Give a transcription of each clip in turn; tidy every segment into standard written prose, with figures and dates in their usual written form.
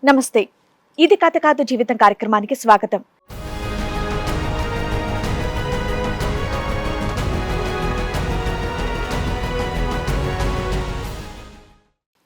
నమస్తే. ఇది కథ కాదు జీవితం కార్యక్రమానికి స్వాగతం.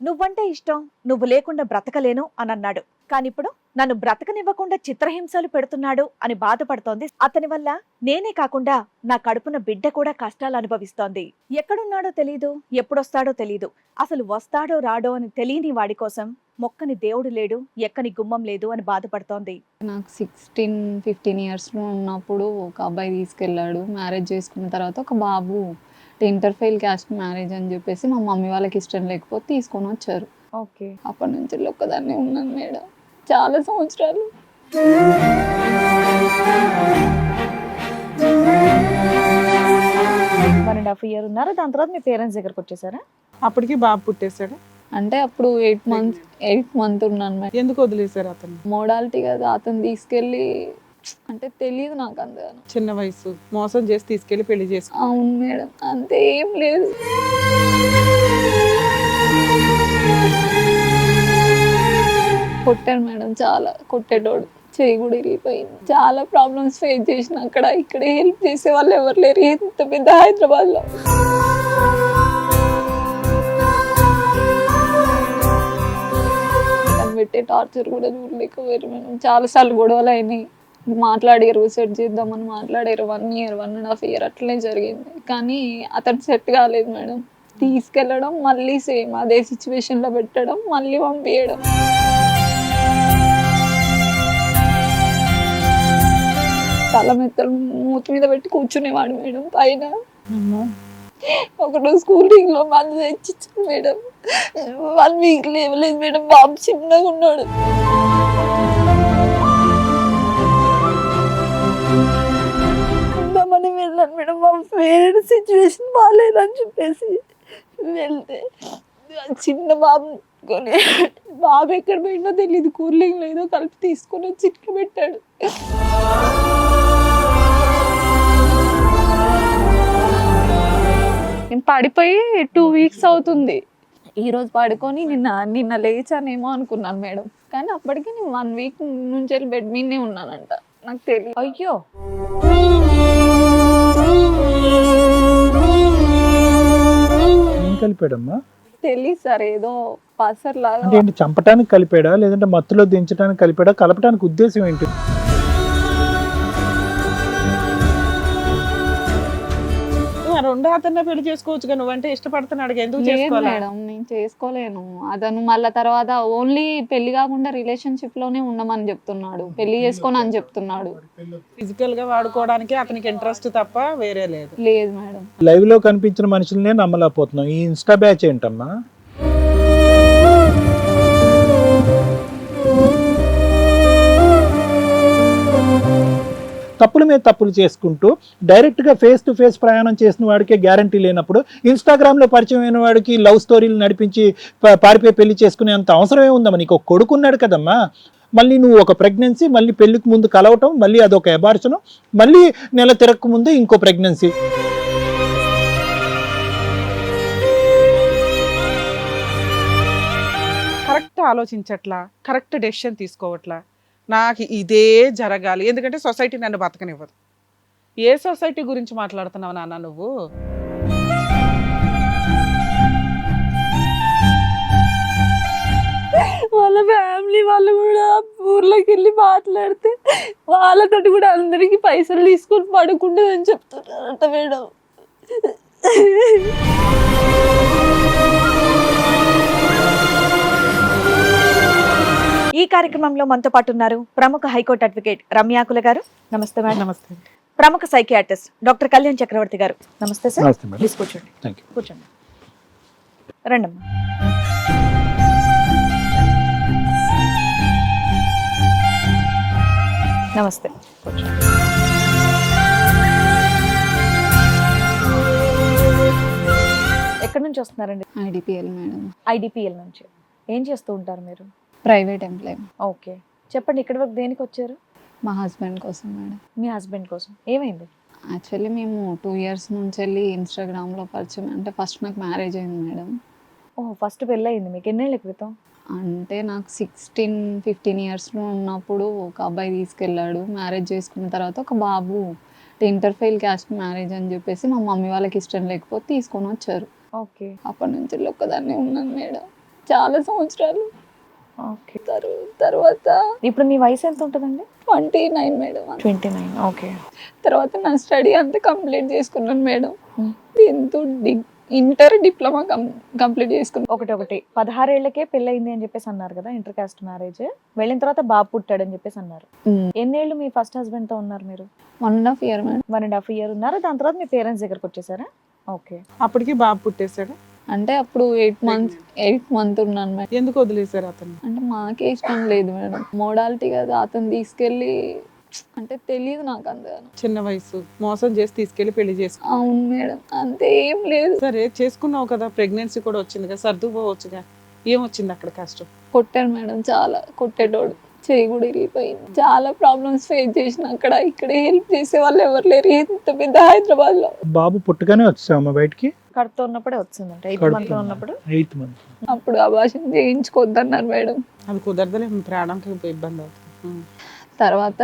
నువ్వంటే ఇష్టం, నువ్వు లేకుండా బ్రతకలేను అని అన్నాడు. కానిప్పుడు నన్ను బ్రతకనివ్వకుండా చిత్రహింసలు పెడుతున్నాడు అని బాధపడుతోంది. అతని వల్ల నేనే కాకుండా నా కడుపున బిడ్డ కూడా కష్టాలు అనుభవిస్తోంది. ఎక్కడున్నాడో తెలీదు, ఎప్పుడొస్తాడో తెలీదు, అసలు వస్తాడో రాడో అని తెలియని వాడి కోసం మొక్కని దేవుడు లేడు, ఎక్కని గుమ్మం లేదు అని బాధపడుతోంది. నాకు 16-15 ఇయర్స్లో ఉన్నప్పుడు ఒక అబ్బాయి తీసుకెళ్ళాడు. మ్యారేజ్ చేసుకున్న తర్వాత ఒక బాబు ఇంటర్ ఫెయిల్ క్యాస్ట్ మ్యారేజ్ అని చెప్పేసి మా మమ్మీ వాళ్ళకి ఇష్టం లేకపోతే తీసుకొని వచ్చారు. ఓకే. అప్పటి నుంచి ఒక్కదాన్నే ఉన్నాను మేడం, చాలా సంవత్సరాలు. 1.5 years ఉన్నారు. దాని తర్వాత మీ పేరెంట్స్ దగ్గరకు వచ్చేసారా? అప్పటికి బాబు పుట్టేశాడు. అంటే అప్పుడు 8 months ఉన్నాను మేడం. ఎందుకు వదిలేశారు అతను? మోడాలిటీ కదా, అతను తీసుకెళ్ళి అంటే తెలియదు నాకు అంతగానో. చిన్న వయసు మోసం చేసి తీసుకెళ్లి పెళ్లి చేసుకో. అవును మేడం, అంతే, ఏం లేదు. కొట్టాడు మేడం, చాలా కొట్టేటోడు. చెయ్యి కూడా ఇరిగిపోయింది. చాలా ప్రాబ్లమ్స్ ఫేస్ చేసిన అక్కడ. ఇక్కడ హెల్ప్ చేసే వాళ్ళు ఎవరు లేరు, ఇంత పెద్ద హైదరాబాద్లో. పెట్టే టార్చర్ కూడా చూడలేకపోయారు మేడం. చాలాసార్లు గొడవలు అయినాయి, మాట్లాడారు, సెట్ చేద్దామని మాట్లాడారు. 1 year 1.5 year అట్లనే జరిగింది. కానీ అతను సెట్ కాలేదు మేడం. తీసుకెళ్ళడం, మళ్ళీ సేమ్ అదే సిచ్యువేషన్లో పెట్టడం, మళ్ళీ పంపించడం. తల మెత్తలు మూతి మీద పెట్టి కూర్చునేవాడు మేడం పైన. ఒకరోజు స్కూలింగ్లో మందు తెచ్చిచ్చాడు మేడం. 1 week లేవలేదు మేడం, బాబు చిన్నగా ఉన్నాడు. ఉందామని వెళ్ళాను మేడం, మా వేరే సిచ్యువేషన్ బాగాలేదని చెప్పేసి వెళ్తే చిన్న బాబు కొని, బాబు ఎక్కడ పోయిందో తెలియదు, కూలింగ్లో ఏదో కలిపి తీసుకొని వచ్చి చిట్క పెట్టాడు. నేను పడిపోయి 2 weeks అవుతుంది. ఈరోజు పడుకొని నిన్న లేచానేమో అనుకున్నాను మేడం. కానీ అప్పటికి నేను 1 week నుంచి వెళ్ళి బెడ్ మీదనే ఉన్నానంట. నాకు తెలియదు. అయ్యో, ఏం కలిపాడమ్మా? తెలియదు సార్, ఏదో పసర్ లాగా. అంటే ఏంటి, చంపటానికి కలిపాడా లేదంటే మత్తులో దించడానికి కలిపాడా? కలపడానికి ఉద్దేశం ఏంటి? రెండో అతన్ని పెళ్లి చేసుకోవచ్చు, నువ్వంటే ఇష్టపడుతున్నాడు, ఎందుకు లేదు చేసుకోవాలి? మేడం, నేను చేసుకోలేను. అతను మళ్ళా తర్వాత ఓన్లీ పెళ్లి కాకుండా రిలేషన్షిప్ లోనే ఉండమని చెప్తున్నాడు, పెళ్లి చేసుకోను అని చెప్తున్నాడు. ఫిజికల్ గా వాడుకోవడానికి అతనికి ఇంట్రెస్ట్ తప్ప వేరే లేదు. లేదు మేడం. లైవ్ లో కనిపించిన మనుషులనే నమ్మలేకపోతున్నాం. ఈ ఇన్స్టా బ్యాచ్ ఏంటమ్మా? తప్పుల మీద తప్పులు చేసుకుంటూ డైరెక్ట్గా ఫేస్ టు ఫేస్ ప్రయాణం చేసిన వాడికే గ్యారంటీ లేనప్పుడు ఇన్స్టాగ్రామ్లో పరిచయం అయిన వాడికి లవ్ స్టోరీలు నడిపించి పారిపోయి పెళ్లి చేసుకునేంత అవసరమే ఉందమ్మా? నీకు ఒక కొడుకున్నాడు కదమ్మా, మళ్ళీ నువ్వు ఒక ప్రెగ్నెన్సీ, మళ్ళీ పెళ్లికి ముందు కలవటం, మళ్ళీ అదొక అబార్షను, మళ్ళీ నెల తిరగక ముందు ఇంకో ప్రెగ్నెన్సీ. కరెక్ట్ ఆలోచించట్లా, కరెక్ట్ డెసిషన్ తీసుకోవట్లా. నాకు ఇదే జరగాలి, ఎందుకంటే సొసైటీ నన్ను బతకనివ్వదు. ఏ సొసైటీ గురించి మాట్లాడుతున్నావు నాన్న నువ్వు? వాళ్ళ ఫ్యామిలీ వాళ్ళు కూడా ఊర్లోకి వెళ్ళి మాట్లాడితే వాళ్ళతోటి కూడా అందరికి పైసలు తీసుకొని పడుకుంటుందని చెప్తున్నారట మేడం. ఈ కార్యక్రమంలో మనతో పాటు ఉన్నారు ప్రముఖ హైకోర్టు అడ్వకేట్ రమ్యాకుల గారు. నమస్తే మేడం. నమస్తే. ప్రముఖ సైకియాట్రిస్ట్ డాక్టర్ కళ్యాణ్ చక్రవర్తి గారు. నమస్తే సార్. నమస్తే మేడం. ప్లీజ్ కూర్చోండి. Thank you. కూర్చోండి. రండమ్మా. నమస్తే. కూర్చోండి. ఎక్కడి నుంచి వస్తున్నారండి? IDPL madam. IDPL నుంచి. ఏం చేస్తూ ఉంటారు మీరు? Private employee. ఓకే, చెప్పండి, ఇక్కడి వరకు దేనికి వచ్చారు? మా హస్బెండ్ కోసం మేడం. మీ హస్బెండ్ కోసం. ఏమైంది? యాక్చువల్లీ మేము 2 years నుంచి వెళ్ళి ఇన్స్టాగ్రామ్లో పరిచయం. అంటే ఫస్ట్ నాకు మ్యారేజ్ అయింది మేడం. ఓహో, ఫస్ట్ పెళ్ళయింది మీకు ఎన్నేళ్ల క్రితం? అంటే నాకు 15 ఇయర్స్లో ఉన్నప్పుడు ఒక అబ్బాయి తీసుకెళ్ళాడు. మ్యారేజ్ చేసుకున్న తర్వాత ఒక బాబు ఇంటర్ఫెయిల్ క్యాస్ట్ మ్యారేజ్ అని చెప్పేసి మా మమ్మీ వాళ్ళకి ఇష్టం లేకపోతే తీసుకొని వచ్చారు. ఓకే. అప్పటి నుంచి ఒక్కదాన్నే ఉన్నాను మేడం చాలా సంవత్సరాలు. ఓకే. తర్వాత ఇప్పుడు మీ వయసు ఎంత ఉంటుందండి? 29 మేడం. 29. ఓకే. తర్వాత నా స్టడీ అంతా కంప్లీట్ చేసుకున్నాను madam. Hmm. 10th inter diploma complete చేసుకున్నాను. ఒకటి 16 ఏళ్లకే పెళ్ళయింది అని చెప్పేసి అన్నారు కదా, ఇంటర్ కాస్ట్ మ్యారేజ్. వెళ్ళిన తర్వాత బాబు పుట్టాడు అని చెప్పేసి అన్నారు. ఎన్నేళ్ళు మీ ఫస్ట్ హస్బెండ్ తో ఉన్నారు మీరు? 1.5 year మేడం. 1.5 year ఉన్నారు. దాని తర్వాత మీ పేరెంట్స్ దగ్గరకు వచ్చేసారా? ఓకే. అప్పటికి బాబు పుట్టేశాడు. అంటే అప్పుడు 8 months ఉన్నాను మేడం. ఎందుకు వదిలేశారు అతను? అంటే మాకే ఇష్టం లేదు మేడం. మోడాలిటీ కదా, అతను తీసుకెళ్ళి అంటే తెలియదు నాకు అంతగానో. చిన్న వయసు మోసం చేసి తీసుకెళ్లి పెళ్లి చేసుకున్నావు. అవును మేడం, అంతే ఏం లేదు. సరే చేసుకున్నావు కదా, ప్రెగ్నెన్సీ కూడా వచ్చింది కదా, సర్దుకుపోవచ్చుగా. ఏమొచ్చింది అక్కడ కష్టం? కొట్టాడు మేడం, చాలా కొట్టేటోడు. చెయ్యి కూడా ఇరిగిపోయింది. చాలా ప్రాబ్లమ్స్ ఫేస్ చేసిన అక్కడ. ఇక్కడ హెల్ప్ చేసే వాళ్ళు ఎవరు లేరు. ఎంత పెద్ద హైదరాబాద్ లో. బాబు పుట్టగానే వచ్చామా బయటికి? కడుపుతో ఉన్నప్పుడే వచ్చిందంట. 8 months లో ఉన్నప్పుడు. 8 months. అప్పుడు అబార్షన్ చేయించుకోవద్దన్నారు మేడం. అది కుదరదలే, ప్రాణంకి ఇబ్బంది అవుతుంది. తర్వాత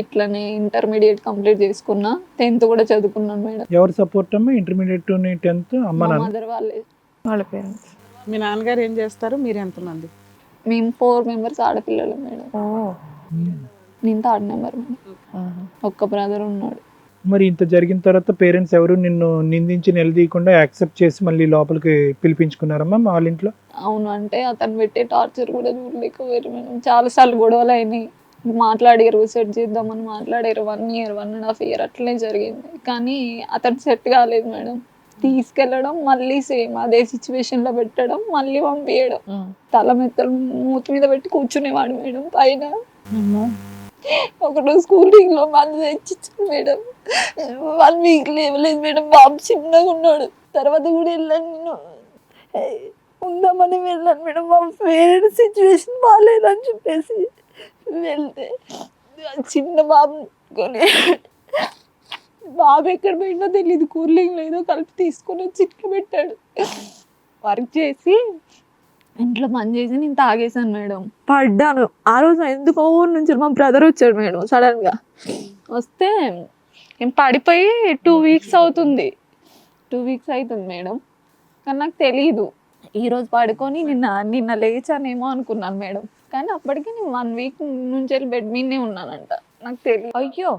ఇట్లనే ఇంటర్మీడియట్ కంప్లీట్ చేసుకున్నా. 10th కూడా చదువుకున్నాను మేడం. ఎవరు సపోర్ట్ అమ్మా? ఇంటర్మీడియట్ 10th అమ్మ మా నాన్న? మదర్ వాళ్ళే. వాళ్ళ పేరెంట్స్. మీ నాన్నగారు ఏం చేస్తారు? మీరు ఎంతమంది? మేము 4 members ఆడపిల్లలు మేడం. ఓ. నేను 3rd member మేడం. ఒక్క బ్రదర్ ఉన్నాడు. మరి ఇంత జరిగిన తర్వాత పేరెంట్స్ ఎవరు నిన్ను నిందించి నిలదీయకుండా యాక్సెప్ట్ చేసి మళ్ళీ లోపలికి పిలిపించుకున్నారమ్మా వాళ్ళ ఇంట్లో? అవును, అంటే అతను పెట్టే టార్చర్ కూడా చూడలేకపోయారు మేడం. చాలా సార్లు గొడవలు అయినాయి. మాట్లాడారు, సెట్ చేద్దామని మాట్లాడారు. 1 year 1.5 year అట్లనే జరిగింది. కానీ అతను సెట్ కాలేదు మేడం. తీసుకెళ్ళడం, మళ్ళీ సేమ్ అదే సిచ్యువేషన్ లో పెట్టడం, మళ్ళీ పంపించడం. తల మెత్తలు మూతి మీద పెట్టి కూర్చునేవాడు మేడం పైన. ఒకరోజు స్కూల్ రింగ్ లో మందు తెచ్చిచ్చాను మేడం. 1 week లేవలేదు మేడం. బాబు చిన్నగా ఉన్నాడు. తర్వాత కూడా వెళ్ళాను, నేను ఉందామని వెళ్ళాను మేడం. మా పేరెంట్స్ సిచ్యువేషన్ బాగాలేదని చెప్పేసి వెళ్తే చిన్న బాబు కొని, బాబు ఎక్కడ పోయిందో తెలియదు, కూలింగ్ లేదో కలిపి తీసుకొని వచ్చి ఇట్లా పెట్టాడు. వర్క్ చేసి ఇంట్లో పని చేసి నేను తాగేసాను మేడం. పడ్డాను ఆ రోజు. ఎందుకో నుంచి మా బ్రదర్ వచ్చాడు మేడం సడన్ గా. వస్తే నేను పడిపోయి 2 weeks అవుతుంది. 2 weeks అవుతుంది మేడం. కానీ నాకు తెలీదు. ఈరోజు పడుకొని నిన్న లేచానేమో అనుకున్నాను మేడం. కానీ అప్పటికి నేను 1 week నుంచి వెళ్ళి బెడ్ మీదనే ఉన్నానంట. నాకు తెలియదు. అయ్యో.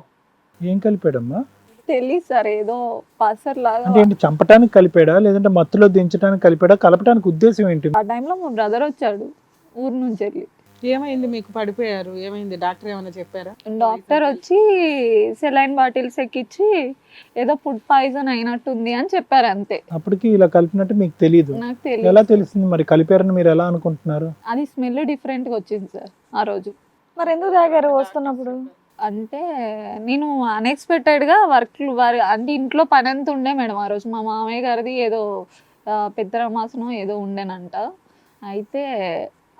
ఏం కలిపాడమ్మా? తెలియదు సార్, ఏదో పసర్ లాగా. అంటే ఏంటి, చంపటానికి కలిపాడా లేదంటే మత్తులో దించడానికి కలిపాడా? కలపడానికి ఉద్దేశం ఏంటి? ఆ టైంలో మా బ్రదర్ వచ్చాడు ఊరు నుంచి వెళ్ళి. ఏమైంది మీకు? పడిపోయారు, ఏమైంది? డాక్టర్ ఏమైనా చెప్పారా? డాక్టర్ వచ్చి సెలైన్ బాటిల్స్ ఎక్కించి ఏదో ఫుడ్ పాయిజన్ అయినట్టుంది అని చెప్పారు, అంతే. అప్పటికి ఇలా కలిపినట్టు మీకు తెలియదు? నాకు తెలియదు. ఎలా తెలిసింది మరి కలిపారని మీరు ఎలా అనుకుంటున్నారు? అది స్మెల్ డిఫరెంట్ గా వచ్చింది సార్ ఆ రోజు. మరి ఎందుకు తాగారు వస్తున్నప్పుడు? అంటే నేను అన్ఎక్స్పెక్టెడ్ గా అంటే ఇంట్లో పని అంతా ఉండే మేడం ఆ రోజు. మా మామయ్య గారిది ఏదో పెద్దరమాసనం ఏదో ఉండేనంట. అయితే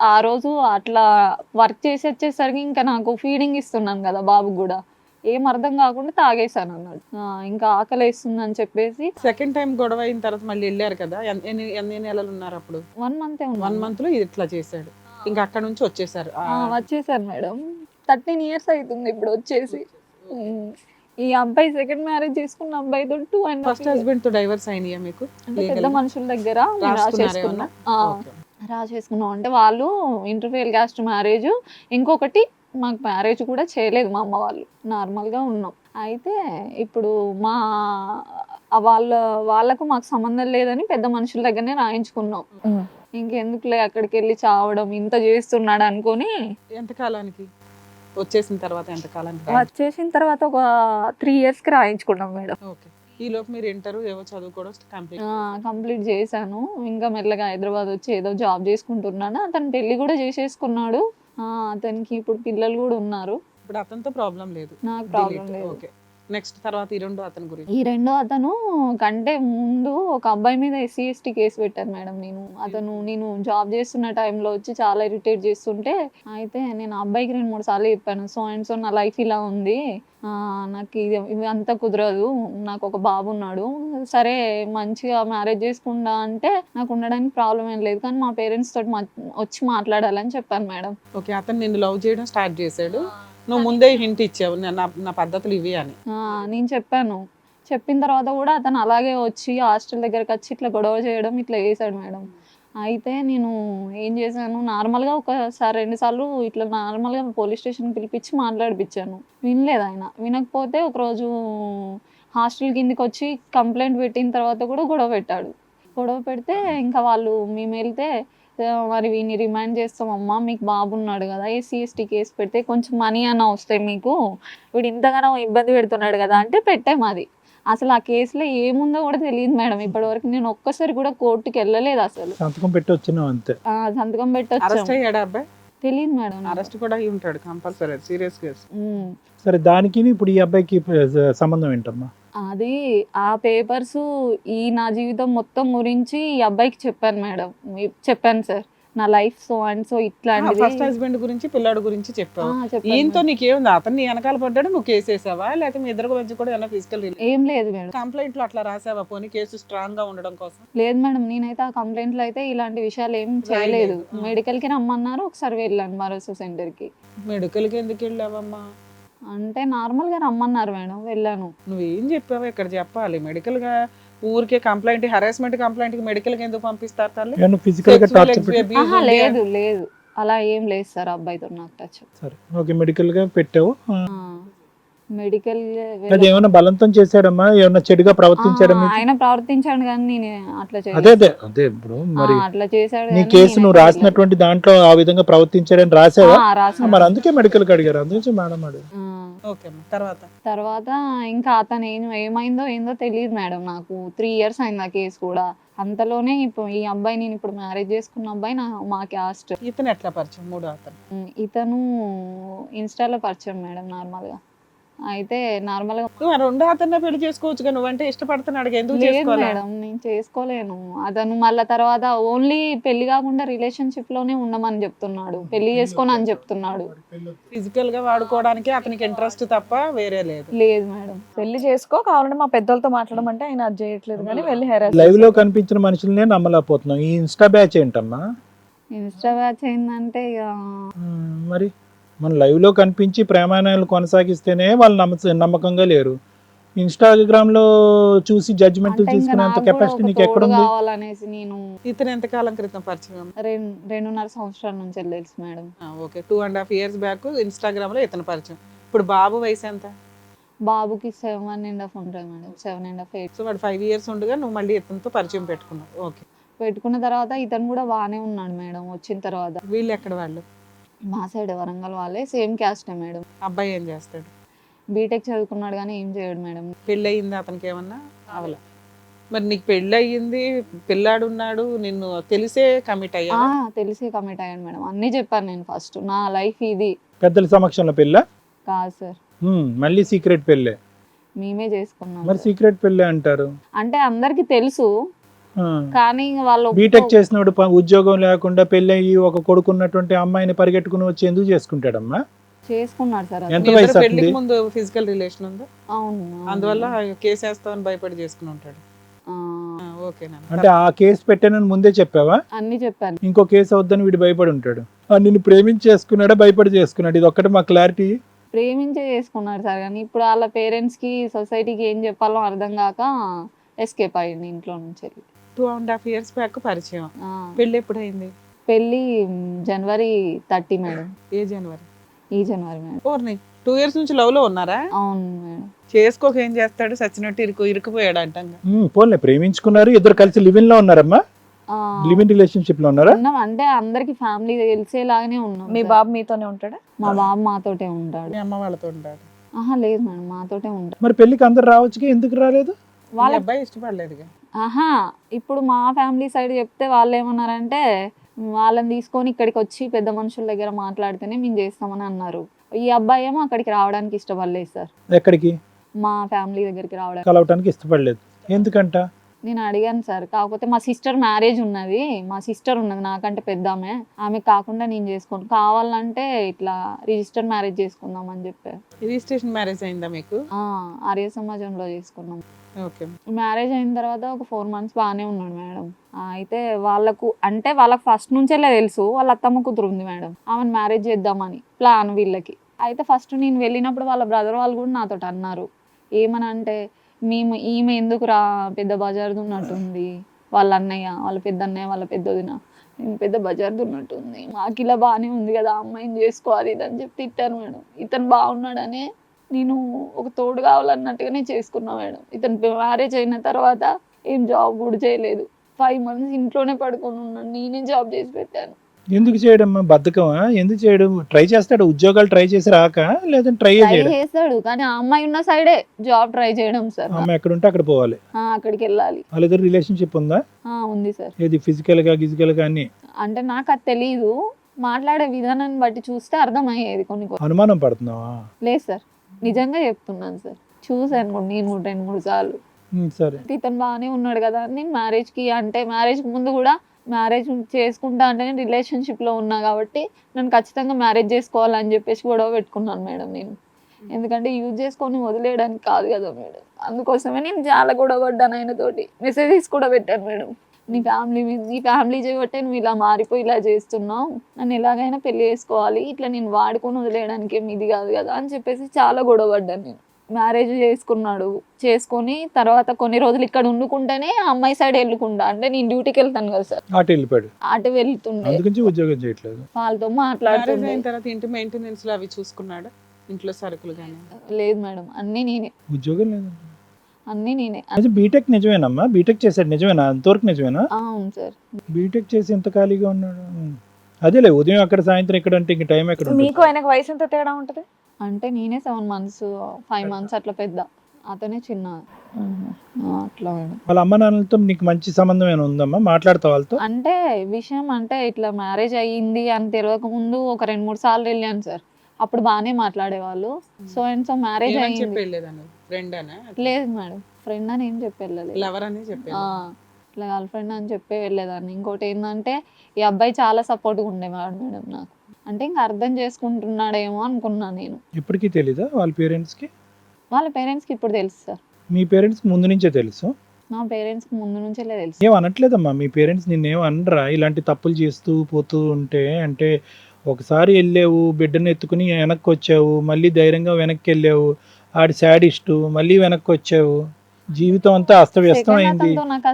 ఆ రోజు అట్లా వర్క్ చేసి వచ్చేసరికి ఇంకా నాకు ఫీడింగ్ ఇస్తున్నాను కదా బాబుకి కూడా, ఏం అర్థం కాకుండా తాగేశాను అన్నాడు. ఇంకా ఆకలి వేస్తుంది అని చెప్పేసి. సెకండ్ టైం గొడవ అయిన తర్వాత మళ్ళీ వెళ్ళారు కదా, ఎన్ని నెలలు ఉన్నారు అప్పుడు? 1 month 1 month లో ఇట్లా చేశాడు. ఇంకా అక్కడ నుంచి వచ్చేసారు. వచ్చేసాను మేడం. 13 years అవుతుంది ఇప్పుడు వచ్చేసి. ఈ అబ్బాయి సెకండ్ మ్యారేజ్ చేసుకున్న అబ్బాయితో 2.5 ఫస్ట్ హస్బెండ్ తో డైవర్స్ అయినాయా మీకు? అంటే పెద్ద మనుషుల దగ్గర రాసుకున్నారేమన్నా? రాసేసుకున్నాం. అంటే వాళ్ళు ఇంటర్ఫేల్ క్యాస్ట్ మ్యారేజ్. ఇంకొకటి మాకు మ్యారేజ్ కూడా చేయలేదు మా అమ్మ వాళ్ళు, నార్మల్గా ఉన్నాం. అయితే ఇప్పుడు వాళ్ళకు మాకు సంబంధం లేదని పెద్ద మనుషుల దగ్గరనే రాయించుకున్నాం. ఇంకెందుకులే అక్కడికి వెళ్ళి చావడం, ఇంత చేస్తున్నాడు అనుకొని. ఎంతకాలానికి వచ్చేసిన తర్వాత? ఎంతకాలానికి? వచ్చేసిన తర్వాత ఒక 3 yearsకి రాయించుకున్నాం మేడం. ఓకే. ఈ లోపు మీరు ఇంటర్ ఏవో చదువుకోవడం కంప్లీట్ చేశాను. ఇంకా మెల్లగా హైదరాబాద్ వచ్చి ఏదో జాబ్ చేసుకుంటున్నాను. అతను పెళ్లి కూడా చేసేసుకున్నాడు. అతనికి ఇప్పుడు పిల్లలు కూడా ఉన్నారు. ఇప్పుడు అతనితో ప్రాబ్లం లేదు? నాకు ప్రాబ్లం లేదు. ఓకే. నెక్స్ట్ తర్వాత ఈ రెండో అతని గురించి. ఈ రెండో అతను కంటే ముందు ఒక అబ్బాయి మీద ఎస్సీ ఎస్టీ కేసు పెట్టాను మేడం. నేను జాబ్ చేస్తున్న టైంలో వచ్చి చాలా ఇరిటేట్ చేస్తుంటే, అయితే నేను ఆ అబ్బాయికి 2-3 సార్లు చెప్పాను, సో అండ్ సో నా లైఫ్ ఇలా ఉంది, నాకు ఇవి అంతా కుదరదు, నాకు ఒక బాబు ఉన్నాడు, సరే మంచిగా మ్యారేజ్ చేసుకుంటా అంటే నాకు ఉండడానికి ప్రాబ్లం ఏం లేదు, కానీ మా పేరెంట్స్ తోటి వచ్చి మాట్లాడాలని చెప్పాను మేడం. ఓకే, అతను నిన్ను లవ్ చేయడం స్టార్ట్ చేశాడు, నువ్వు ముందే హింట్ ఇచ్చావు నా పద్ధతులు ఇవి అని. నేను చెప్పాను. చెప్పిన తర్వాత కూడా అతను అలాగే వచ్చి హాస్టల్ దగ్గరకు వచ్చి ఇట్లా గొడవ చేయడం ఇట్లా చేశాడు మేడం. అయితే నేను ఏం చేశాను, నార్మల్గా ఒకసారి 2 సార్లు ఇట్లా నార్మల్గా పోలీస్ స్టేషన్కి పిలిపించి మాట్లాడిపించాను. వినలేదు ఆయన. వినకపోతే ఒకరోజు హాస్టల్ కిందికి వచ్చి కంప్లైంట్ పెట్టిన తర్వాత కూడా గొడవ పెట్టాడు. గొడవ పెడితే ఇంకా మేము వెళ్తే, మరి వీడిని రిమైండ్ చేస్తామమ్మా, మీకు బాబు ఉన్నాడు కదా, ఎస్సీ ఎస్టీ కేసు పెడితే కొంచెం మనీ అన్న వస్తాయి మీకు, వీడు ఇంతగానో ఇబ్బంది పెడుతున్నాడు కదా అంటే పెట్టాము. అది అసలు ఆ కేసులో ఏముందో కూడా తెలియదు మేడం. ఇప్పటివరకు నేను ఒక్కసారి కూడా కోర్టుకి వెళ్ళలేదు. అసలు సంతకం పెట్టి వచ్చినావు అంతే. సంతకం అరెస్ట్ పెట్టొచ్చు అయ్యాడా అబ్బాయి? తెలియదు మేడం. అరెస్ట్ కూడా అయి ఉంటాడు కంపల్సరీ, సీరియస్ కేసు. సరే, దానికి ఇప్పుడు ఈ అబ్బాయికి సంబంధం ఏంటమ్మా? అది ఆ పేపర్స్ నా జీవితం మొత్తం గురించి ఈ అబ్బాయికి చెప్పాను మేడం. చెప్పాను సార్, నా లైఫ్ సో అండ్ సో ఇట్లాంటిది. ఫస్ట్ హస్బెండ్ గురించి, పిల్లాడు గురించి చెప్పావు. చెప్పాను ఈయనతో మేడం. నీకేముంది? అతన్ని వెనకాల పడ్డాడు, నువ్వు కేసు వేసావా, లేకపోతే మీ ఇద్దరు మధ్య కూడా ఏమైనా ఫిజికల్ ఏం లేదు మేడం. కంప్లైంట్ లో అట్లా రాసావా పోనీ కేసు స్ట్రాంగ్ గా ఉండడం కోసం? లేదు మేడం, నేనైతే ఆ కంప్లైంట్లో అయితే ఇలాంటి విషయాలు ఏం చేయలేదు. రాయలేదు. మెడికల్కి రమ్మన్నారు, ఒకసారి వెళ్ళాను భరోసా సెంటర్కి. మెడికల్ కి ఎందుకు వెళ్ళావమ్మా? అంటే నార్మల్గా రమ్మన్నారు మేడం, వెళ్ళాను. నువ్వేం చెప్పావు ఇక్కడ చెప్పాలి. మెడికల్ గా ఊరికే కంప్లైంట్, హరాస్మెంట్ కంప్లైంట్ కి మెడికల్ కి ఎందుకు పంపిస్తారు తల్లి? ఏమన్నా ఫిజికల్ గా టార్చర్ పెట్టి? లేదు లేదు, అలా ఏం లేదు సార్ అబ్బాయితో నాకు టచ్. సరే, ఓకే, మెడికల్ గా పెట్టావు. మెడికల్ అది ఏమైనా బలవంతం చేశాడమ్మా? ఏమన్నా చెడుగా ప్రవర్తించాడా మీకు? ఆయన ప్రవర్తించాడు కానీ నేను అట్లా అదే అదే అదే ఇప్పుడు మరి అట్లా చేశాడు నీ కానీ కేసు నేనైతే నువ్వు రాసినటువంటి దాంట్లో ఆ విధంగా ప్రవర్తించాడని రాసావా? రాసాను. మరి అందుకే మెడికల్ కి అడిగారు, అందుకే మేడం అడిగారు. ఓకే అమ్మా, తర్వాత తర్వాత ఇంకా అతను ఏమైందో ఏందో తెలియదు మేడం. నాకు 3 years అయింది ఆ కేసు కూడా. అంతలోనే ఇప్పుడు ఈ అబ్బాయి, నేను ఇప్పుడు మ్యారేజ్ చేసుకున్న అబ్బాయి మా క్యాస్ట్. ఇతను ఎట్లా పరిచయం? మూడో అతను ఇతను ఇన్స్టాలో పరిచయం మేడం నార్మల్గా. అయితే నార్మల్గా నువ్వు ఆ రెండో అతన్నే పెళ్లి చేసుకోవచ్చు, నువ్వంటే ఇష్టపడుతున్నాడు, ఎందుకు లేదు చేసుకోవాలి? మేడం, నేను చేసుకోలేను. అతను మళ్ళీ తర్వాత ఓన్లీ పెళ్లి కాకుండా రిలేషన్షిప్ లోనే ఉండమని చెప్తున్నాడు, పెళ్లి చేసుకోను అని చెప్తున్నాడు. ఫిజికల్ గా వాడుకోవడానికి అతనికి ఇంట్రెస్ట్ తప్ప వేరే లేదు. లేదు మేడం. పెళ్లి చేసుకో, కావాలంటే మా పెద్దలతో మాట్లాడమంటే ఆయన అది చేయట్లేదు కానీ వెళ్ళి హెరాస్ లైవ్ లో కనిపించిన మనుషులనే నమ్మలేకపోతున్నాం. ఈ ఇన్స్టా బ్యాచ్ ఏంటమ్మా? ఇన్స్టా బ్యాచ్ ఏంటంటే ఇక మరి మన లైవ్ లో కనిపించి ప్రేమాయణాలు కొనసాగిస్తేనే వాళ్ళు నమ్మకంగా లేరు. ఇన్స్టాగ్రామ్ లో చూసి జడ్జిమెంట్ అంటే ఇంకా తీసుకునేంత నాకు కూడా కెపాసిటీ ఒక నీకు తోడు ఎక్కడుంది? కావాలనేసి నేను ఇతను ఎంతకాలం క్రితం పరిచయం? 2.5 సంవత్సరాల నుంచి తెలుసు madam. Okay, 2.5 years back Instagram లో ఇతను పరిచయం. ఇప్పుడు బాబు వయసు ఎంత? బాబుకి 7.5 ఉంటుంది మేడం, 7.5 8. సో వాడు 5 years ఉండగా నువ్వు మళ్ళీ ఇతనితో పరిచయం పెట్టుకున్నావు. ఓకే, పెట్టుకున్న తర్వాత ఇతను కూడా బాగానే ఉన్నాడు మేడం. వచ్చిన తర్వాత వీళ్ళు ఎక్కడ వాళ్ళు? మా సైడ్ వరంగల్ వాళ్ళే, సేమ్ క్యాస్టే మేడం. అబ్బాయి ఏం చేస్తాడు? బీటెక్ చదువుకున్నాడు కానీ ఏం చేయడు మేడం. పెళ్ళి అయింది అతనికి ఏమన్నా? అవలా. మరి నీకు పెళ్ళి అయ్యింది, పిల్లాడు ఉన్నాడు, నిన్ను తెలిసే కమిట్ అయ్యా? తెలిసి కమిట్ అయ్యాను మేడం. అన్నీ చెప్పాను నేను. ఫస్ట్ నా లైఫ్ ఇది పెద్దల సమక్షంలో పెళ్ళా? కాదు సార్, మళ్ళీ సీక్రెట్ పెళ్ళే. మేమే చేసుకున్నాం. మరి సీక్రెట్ పెళ్ళే అంటారు. అంటే అందరికి తెలుసు కానీ వాళ్ళు బీటెక్ చేసినోడు ఉద్యోగం లేకుండా పెళ్ళయి ఒక కొడుకున్నటువంటి అమ్మాయిని పరిగెట్టుకుని వచ్చి ఎందుకు చేసుకుంటాడమ్మా? చేసుకున్నాడు సార్. ఎంత వయసు పెళ్లికి అవుతుంది? ముందు ఫిజికల్ రిలేషన్ ఉందా? అవును. అందువల్ల కేసు వేస్తామని భయపడి చేసుకుని ఉంటాడు. ఓకేనా? అంటే ఆ కేసు పెట్టానని ముందే చెప్పావా? అన్ని చెప్పాను. ఇంకో కేసు అవుద్దని వీడు భయపడి ఉంటాడు. నిన్ను ప్రేమించి చేసుకున్నాడా భయపడి చేసుకున్నాడు? ఇది ఒక్కటి మా క్లారిటీ. ప్రేమించే చేసుకున్నాడు సార్, కానీ ఇప్పుడు వాళ్ళ పేరెంట్స్ కి సొసైటీకి ఏం చెప్పాలో అర్థం కాక ఎస్కేప్ అయ్యింది ఇంట్లో నుంచి. 2.5 years బ్యాక్ పరిచయం. పెళ్లి ఎప్పుడు అయింది? పెళ్ళి January 30 మేడం. ఏ జనవరి? ఈ జనవరి మేడం. ఓర్ని 2 years నుంచి లవ్ లో ఉన్నారా? అవును మేడం. చేసుకోక ఏం చేస్తాడు? సచ్చినట్టు ఇరుకుపోయాడు అంటంగా. పోన్లే, ప్రేమించుకున్నారు, ఇద్దరు కలిసి లివింగ్ లో ఉన్నారమ్మా? లివింగ్ రిలేషన్షిప్ లో ఉన్నారా? ఉన్నాం, అంటే అందరికి ఫ్యామిలీ తెలిసేలాగానే ఉన్నాం. మీ బాబు మీతోనే ఉంటాడా? మా బాబు మాతోటే ఉంటాడు. మీ అమ్మ వాళ్ళతో ఉంటాడు? లేదు మేడం, మాతోటే ఉంటాడు. మరి పెళ్లికి అందరు రావచ్చుగా, ఎందుకు రాలేదు? వాళ్ళ అబ్బాయి ఇష్టపడలేదుగా. ఇప్పుడు మా ఫ్యామిలీ సైడ్ చెప్తే వాళ్ళు ఏమన్నారంటే, వాళ్ళని తీసుకొని ఇక్కడికి వచ్చి పెద్ద మనుషుల దగ్గర మాట్లాడితేనే మేము చేస్తామని అన్నారు. ఈ అబ్బాయి ఏమో అక్కడికి రావడానికి ఇష్టపడలేదు సార్. ఎక్కడికి? మా ఫ్యామిలీ దగ్గరికి రావడం. కలవటానికి ఇష్టపడలేదు ఎందుకంట? నేను అడిగాను సార్, కాకపోతే మా సిస్టర్ మ్యారేజ్ ఉన్నది, మా సిస్టర్ ఉన్నది నాకంటే పెద్ద ఆమె కాకుండా నేను చేసుకోను, కావాలంటే ఇట్లా రిజిస్టర్ మ్యారేజ్ చేసుకుందాం అని చెప్పారు. రిజిస్ట్రేషన్ మ్యారేజ్ అయిందా మీకు? ఆర్య సమాజంలో చేసుకున్నాం. ఓకే. మ్యారేజ్ అయిన తర్వాత ఒక 4 months బాగానే ఉన్నాడు మేడం. అయితే వాళ్ళకు ఫస్ట్ నుంచే తెలుసు వాళ్ళ అత్తమ్మ కూతురు ఉంది మేడం, ఆమెను మ్యారేజ్ చేద్దామని ప్లాన్ వీళ్ళకి. అయితే ఫస్ట్ నేను వెళ్ళినప్పుడు వాళ్ళ బ్రదర్ వాళ్ళు కూడా నాతో అన్నారు, ఏమని అంటే ఈమె ఎందుకు రా పెద్ద బజార్ది ఉన్నట్టుంది, వాళ్ళ అన్నయ్య వాళ్ళ పెద్ద అన్నయ్య వాళ్ళ పెద్దదిన నేను పెద్ద బజార్ది ఉన్నట్టుంది, మాకు ఇలా బాగానే ఉంది కదా అమ్మాయిని చేసుకోవాలి ఇదని చెప్పి తిట్టాను మేడం. ఇతను బాగున్నాడనే నేను ఒక తోడు కావాలన్నట్టుగానే చేసుకున్నా మేడం. ఇతను మ్యారేజ్ అయిన తర్వాత ఏం జాబ్ కూడా చేయలేదు, 5 months ఇంట్లోనే పడుకొని ఉన్నాను, నేనే జాబ్ చేసి పెట్టాను. ఎందుకు చేయడమ్మా? బద్ధకమా? ఎందుకు చేయడం? ట్రై చేస్తాడు, ఉద్యోగాలు ట్రై చేసి రాక, లేదంటే ట్రై చేయడం? చేస్తాడు కానీ ఆ అమ్మాయి ఉన్న సైడే జాబ్ ట్రై చేయడం సార్. అమ్మ ఎక్కడ ఉంటే అక్కడ పోవాలి, అక్కడికి వెళ్ళాలి. వాళ్ళిద్దరు రిలేషన్షిప్ ఉందా? ఉంది సార్. ఏది ఫిజికల్ గా గిజికల్ గా అన్ని? అంటే నాకు అది తెలీదు, మాట్లాడే విధానాన్ని బట్టి చూస్తే అర్థమయ్యేది కొన్ని. అనుమానం పడుతున్నావా? లేదు సార్, నిజంగా చెప్తున్నాను సార్, చూసాను కూడా నేను 2-3 సార్లు. సరే, ఇతను బాగానే ఉన్నాడు కదా అని మ్యారేజ్కి ముందు కూడా మ్యారేజ్ చేసుకుంటా అంటే నేను రిలేషన్షిప్లో ఉన్నా కాబట్టి నన్ను ఖచ్చితంగా మ్యారేజ్ చేసుకోవాలని చెప్పేసి గొడవ పెట్టుకున్నాను మేడం నేను. ఎందుకంటే యూజ్ చేసుకొని వదిలేయడానికి కాదు కదా మేడం, అందుకోసమే నేను చాలా గొడవ పడ్డాను ఆయనతోటి. మెసేజెస్ కూడా పెట్టాను మేడం, నీ ఫ్యామిలీ చేయబట్టే నువ్వు ఇలా మారిపోయి ఇలా చేస్తున్నావు, నన్ను ఎలాగైనా పెళ్లి చేసుకోవాలి, ఇట్లా నేను వాడుకొని వదిలేయడానికి ఏమి ఇది కాదు కదా అని చెప్పేసి చాలా గొడవ పడ్డాను నేను. మ్యారేజ్ చేసుకొని తర్వాత కొన్ని రోజులు ఇక్కడ ఉండుకుంటేనే ఆ అమ్మాయి సైడ్ వెళ్ళకుండా, అంటే నేను డ్యూటీకి వెళ్తాను కదా సార్, అటు వెళ్ళిపోయాడు, అటు వెళ్తుండే, అందుకని ఉద్యోగం చేయట్లేదు. వాళ్ళతో మ్యారేజ్ మాట్లాడుతుండే. అయిన తర్వాత ఇంటి మెయింటెనెన్స్ అవి చూసుకున్నాడా? ఇంట్లో సరుకులు కానీ? లేదు మేడం, అన్నీ నేనే. ఉద్యోగం లేదు. బీటెక్ నిజమేనమ్మా? బీటెక్ చేశాడు నిజమేనా? అంతవరకు నిజమేనా? అవును సార్. బీటెక్ చేసి ఎంత ఖాళీగా ఉన్నాడు? అదేలే, ఉదయం అక్కడ సాయంత్రం ఇక్కడ అంటే ఇంక టైం ఎక్కడ ఉంటుంది? మీకు ఆయనకు వయసు ఎంత తేడా ఉంటది? అంటే నేనే 7 months 5 months అట్లా పెద్ద, అతనే చిన్న. అట్లా మేడం. వాళ్ళ అమ్మ నాన్నలతో నీకు మంచి సంబంధం ఏమైనా ఉందమ్మా? మాట్లాడతావు వాళ్ళతో? అంటే విషయం అంటే ఇట్లా మ్యారేజ్ అయ్యింది అని తెలియక ముందు ఒక 2-3 సార్లు వెళ్ళాను సార్, అప్పుడు బాగానే మాట్లాడేవాళ్ళు. సో అండ్ సో మ్యారేజ్ అయ్యింది. లేదు మేడం, ఫ్రెండ్ అని ఏం చెప్పి వెళ్ళలేదు, ఇట్లా గర్ల్ ఫ్రెండ్ అని చెప్పి వెళ్ళేదాన్ని. ఇంకోటి ఏంటంటే ఈ అబ్బాయి చాలా సపోర్ట్గా ఉండేవాడు మేడం నాకు, అంటే ఇంకా అర్థం చేసుకుంటున్నాడేమో అనుకున్నాను నేను. ఇప్పటికీ తెలీదా వాళ్ళ పేరెంట్స్కి? వాళ్ళ పేరెంట్స్కి ఇప్పుడు తెలుసు సార్. మీ పేరెంట్స్ ముందు నుంచే తెలుసు? మా పేరెంట్స్కి ముందు నుంచే తెలుసు. ఏం అనట్లేదమ్మా మీ పేరెంట్స్? నిన్నేం అనరా ఇలాంటి తప్పులు చేస్తూ పోతూ ఉంటే? అంటే ఒకసారి వెళ్ళావు, బిడ్డను ఎత్తుకుని వెనక్కి వచ్చావు, మళ్ళీ ధైర్యంగా వెనక్కి వెళ్ళావు, ఆడి శాడిస్టు, మళ్ళీ వెనక్కి వచ్చావు, జీవితం అంతా అస్తవ్యస్తం అయింది. నాకు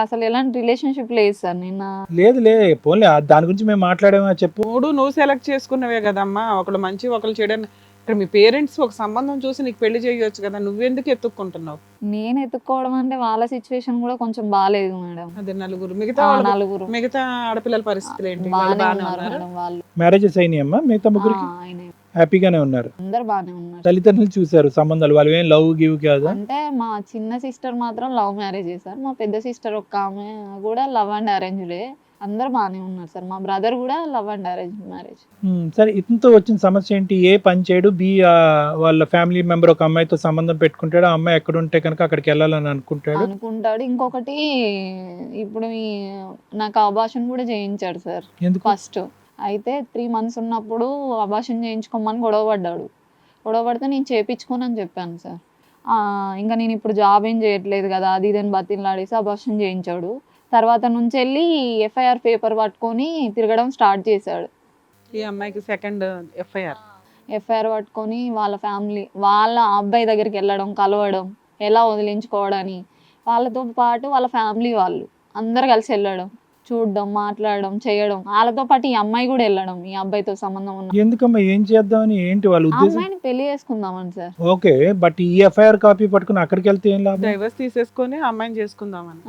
అసలు ఎలాంటి రిలేషన్షిప్ లేదు సార్. నేను లేదులే, పోన్లే దాని గురించి మేము మాట్లాడామా చెప్పు. నువ్వు సెలెక్ట్ చేసుకున్నవే కదమ్మా, ఒకళ్ళు మంచి ఒకళ్ళు చెడని. ఇక్కడ మీ పేరెంట్స్ ఒక సంబంధం చూసి నీకు పెళ్లి చేయొచ్చు కదా, నువ్వెందుకు ఎత్తుక్కుంటున్నావు? నేను ఎత్తుక్కోవడం అంటే వాళ్ళ సిచ్యువేషన్ కూడా కొంచెం బాగాలేదు మేడం. అదే నలుగురు మిగతా ఆడపిల్లల పరిస్థితులు ఏంటి? వాళ్ళు మ్యారేజెస్ అయినాయమ్మా మిగతా ముగ్గురికి? హ్యాపీగానే ఉన్నారు, అందరు బాగానే ఉన్నారు. తల్లిదండ్రులు చూసారు సంబంధాలు, వాళ్ళు ఏం లవ్ గివ్ కాదు? అంటే మా చిన్న సిస్టర్ మాత్రం లవ్ మ్యారేజ్ చేశారు, మా పెద్ద సిస్టర్ ఒక ఆమె కూడా లవ్ అండ్ అరేంజ్లే. అందరు బాగానే ఉన్నారు సార్. మా బ్రదర్ కూడా లవ్ అండ్ అరేంజ్ మ్యారేజ్. సరే, ఇతనితో వచ్చిన సమస్య ఏంటి? ఏ పని చేయడు, బి వాళ్ళ ఫ్యామిలీ మెంబర్ ఒక అమ్మాయితో సంబంధం పెట్టుకుంటాడు, ఆ అమ్మాయి ఎక్కడ ఉంటే కనుక అక్కడికి వెళ్ళాలని అనుకుంటాడు. ఇంకొకటి ఇప్పుడు నాకు అబార్షన్ కూడా చేయించాడు సార్ ఫస్ట్. అయితే 3 months ఉన్నప్పుడు అబార్షన్ చేయించుకోమని గొడవ పడితే నేను చేయించుకోను అని చెప్పాను సార్. ఇంకా నేను ఇప్పుడు జాబ్ ఏం చేయట్లేదు కదా అది ఇదని బతిలాడేసి అబార్షన్ చేయించాడు. తర్వాత నుంచి వెళ్ళి ఎఫ్ఐఆర్ పేపర్ పట్టుకొని తిరగడం స్టార్ట్ చేశాడు. ఈ అమ్మాయికి సెకండ్ ఎఫ్ఐఆర్ పట్టుకొని వాళ్ళ అబ్బాయి దగ్గరికి వెళ్ళడం, కలవడం, ఎలా వదిలించుకోవడని, వాళ్ళతో పాటు వాళ్ళ ఫ్యామిలీ వాళ్ళు అందరు కలిసి వెళ్ళడం, చూడడం, మాట్లాడడం, చేయడం, వాళ్ళతో పాటు ఈ అమ్మాయి కూడా వెళ్ళడం, ఈ అబ్బాయితో సంబంధం ఉన్న. ఎందుకమ్మా, ఏం చేద్దామని? ఏంటి వాళ్ళ ఉద్దేశం? అమ్మాయిని పెళ్లి చేసుకుందామని సార్. ఓకే, బట్ ఈ ఎఫ్ఐఆర్ కాపీ పట్టుకుని అక్కడికి వెళ్తే ఏం లాభం? డైవర్స్ తీసేసుకొని అమ్మాయిని చేసుకుందామని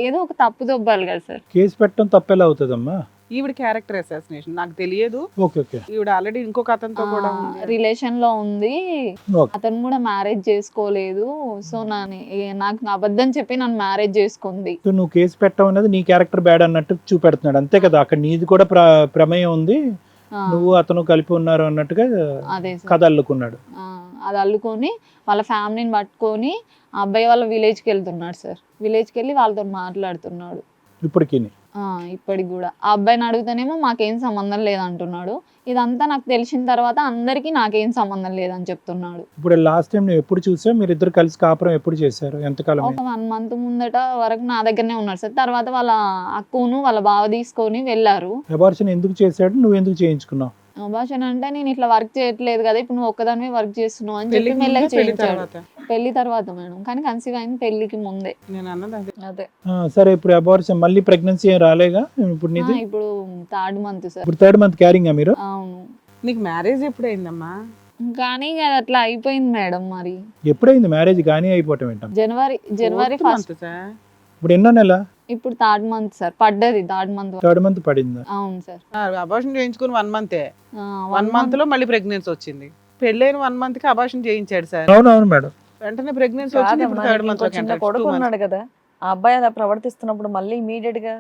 ఏదో ఒక తప్పు దొబ్బాలి కదా సార్. కేసు పెట్టడం తప్పెలా అవుతుందమ్మా? ఈవిడ క్యారెక్టర్ అసాసినేషన్ నాకు తెలియదు. ఈవిడ ఆల్రెడీ ఇంకొక అతనితో కూడా రిలేషన్ లో ఉంది, అతను కూడా మ్యారేజ్ చేసుకోలేదు. సో నాకు అబద్ధం చెప్పి నన్ను మ్యారేజ్ చేసుకుంది. నువ్వు కేసు పెట్టడం అనేది నీ క్యారెక్టర్ బ్యాడ్ అన్నట్టు చూపెడుతున్నాడు, అంతే కదా? అక్కడ నీది కూడా ప్రమేయం ఉంది, నువ్వు అతను కలిపి ఉన్నారు అన్నట్టుగా అదే సార్. కథ అల్లుకున్నాడు. అది అల్లుకొని వాళ్ళ ఫ్యామిలీని పట్టుకొని ఆ అబ్బాయి వాళ్ళ విలేజ్కి వెళ్తున్నాడు సార్. విలేజ్కి వెళ్ళి వాళ్ళతో మాట్లాడుతున్నాడు ఇప్పటికి ఇప్పటికి కూడా. ఆ అబ్బాయిని అడుగుతానేమో మాకేం సంబంధం లేదంటున్నాడు. ఇదంతా నాకు తెలిసిన తర్వాత అందరికీ నాకేం సంబంధం లేదని చెప్తున్నాడు. ఇప్పుడు లాస్ట్ టైం నువ్వు ఎప్పుడు చూసావు? మీరు ఇద్దరు కలిసి కాపురం ఎప్పుడు చేశారు? ఎంతకాలం? ఒక 1 month ముందట వరకు నా దగ్గరనే ఉన్నాడు సార్. తర్వాత వాళ్ళ అక్కును వాళ్ళ బావ తీసుకొని వెళ్ళారు. అబార్షన్ ఎందుకు చేశాడు? నువ్వు ఎందుకు చేయించుకున్నావు? అబార్షన్ అంటే నేను ఇట్లా వర్క్ చేయట్లేదు కదా, ఇప్పుడు నువ్వు ఒక్కదానివే వర్క్ చేస్తున్నావు అని చెప్పి మెల్లగా చేయించాడు. పెళ్లి తర్వాత మేడం, కానీ కన్సీవ్ అయింది పెళ్లికి ముందే. నేను అన్నది అదే. సరే, ఇప్పుడు అబార్షన్ మళ్ళీ ప్రెగ్నెన్సీ ఏం రాలేగా ఇప్పుడు నీది? ఇప్పుడు 3rd month సార్. ఇప్పుడు 3rd month క్యారింగా మీరు? అవును. నీకు మ్యారేజ్ ఎప్పుడైందమ్మా? కానీ అది అట్లా అయిపోయింది మేడం. మరి ఎప్పుడైంది మ్యారేజ్? కానీ అయిపోవటం ఏంటం? జనవరి 1st. ఇప్పుడు ఎన్నో నెల? ఇప్పుడు 3rd month సార్. పడ్డది 3rd month. 3rd month పడిందా? అవును సార్. అబార్షన్ చేయించుకుని 1 month 1 1 month లో మళ్ళీ ప్రెగ్నెన్సీ వచ్చింది. పెళ్ళైన 1 month కి అబార్షన్ చేయించాడు సార్. అవునవును మేడం. వెంటనే ప్రెగ్నెన్సీ వచ్చింది. ఇప్పుడు 3rd month చిన్న కొడుకు ఉన్నాడు కదా, ఆ అబ్బాయి అలా ప్రవర్తిస్తున్నప్పుడు మళ్ళీ ఇమీడియట్ గా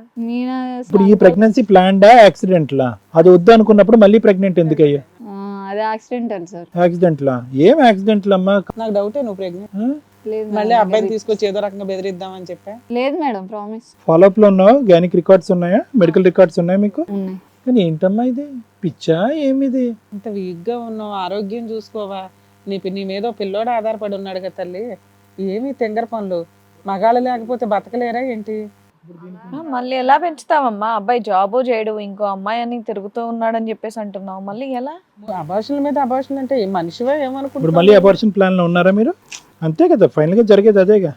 ఇప్పుడు ఈ ప్రెగ్నెన్సీ ప్లాన్డా యాక్సిడెంట్లా? అది వద్దు అనుకున్నప్పుడు మళ్ళీ ప్రెగ్నెంట్ ఎందుకు అయ్యా? అదే యాక్సిడెంటల్ సార్. యాక్సిడెంట్లా? ఏం యాక్సిడెంట్లు అమ్మా? నాకు డౌటే నువ్వు ప్రెగ్నెంట్. లేదు మళ్ళీ అబ్బాయిని తీసుకొచ్చి ఏదో రకంగా బెదిరిద్దామని చెప్పా. లేదు మేడం, ప్రామిస్. ఫాలోఅప్ లో ఉన్నావు? గైనిక్ రికార్డ్స్ ఉన్నాయా? మెడికల్ రికార్డ్స్ ఉన్నాయా మీకు? ఉన్నాయి. కానీ ఏంటమ్మా ఇది? పిచ్చా ఏమిది? ఇంత వీక్ గా ఉన్నావు, ఆరోగ్యం చూసుకోవా? నీ మీద పిల్లోడు ఆధారపడి ఉన్నాడు కదా తల్లి. ఏమి తెంగర పనులు? మగాళ్ళు లేకపోతే బతకలేరా ఏంటి? మళ్ళీ ఎలా పెంచుతావమ్మా? అబ్బాయి జాబు చేయడు, ఇంకో అమ్మాయి అని తిరుగుతూ ఉన్నాడని చెప్పేసి అంటున్నావు, మళ్ళీ ఎలా? అబార్షన్ మీద అబార్షన్ అంటే మనిషివా ఇప్పుడు ఏమనుకుంటున్నావు? మళ్ళీ అబార్షన్ ప్లాన్ లో ఉన్నారా మీరు? అంతే కదా, ఫైనల్ గా జరిగేది అదేగా.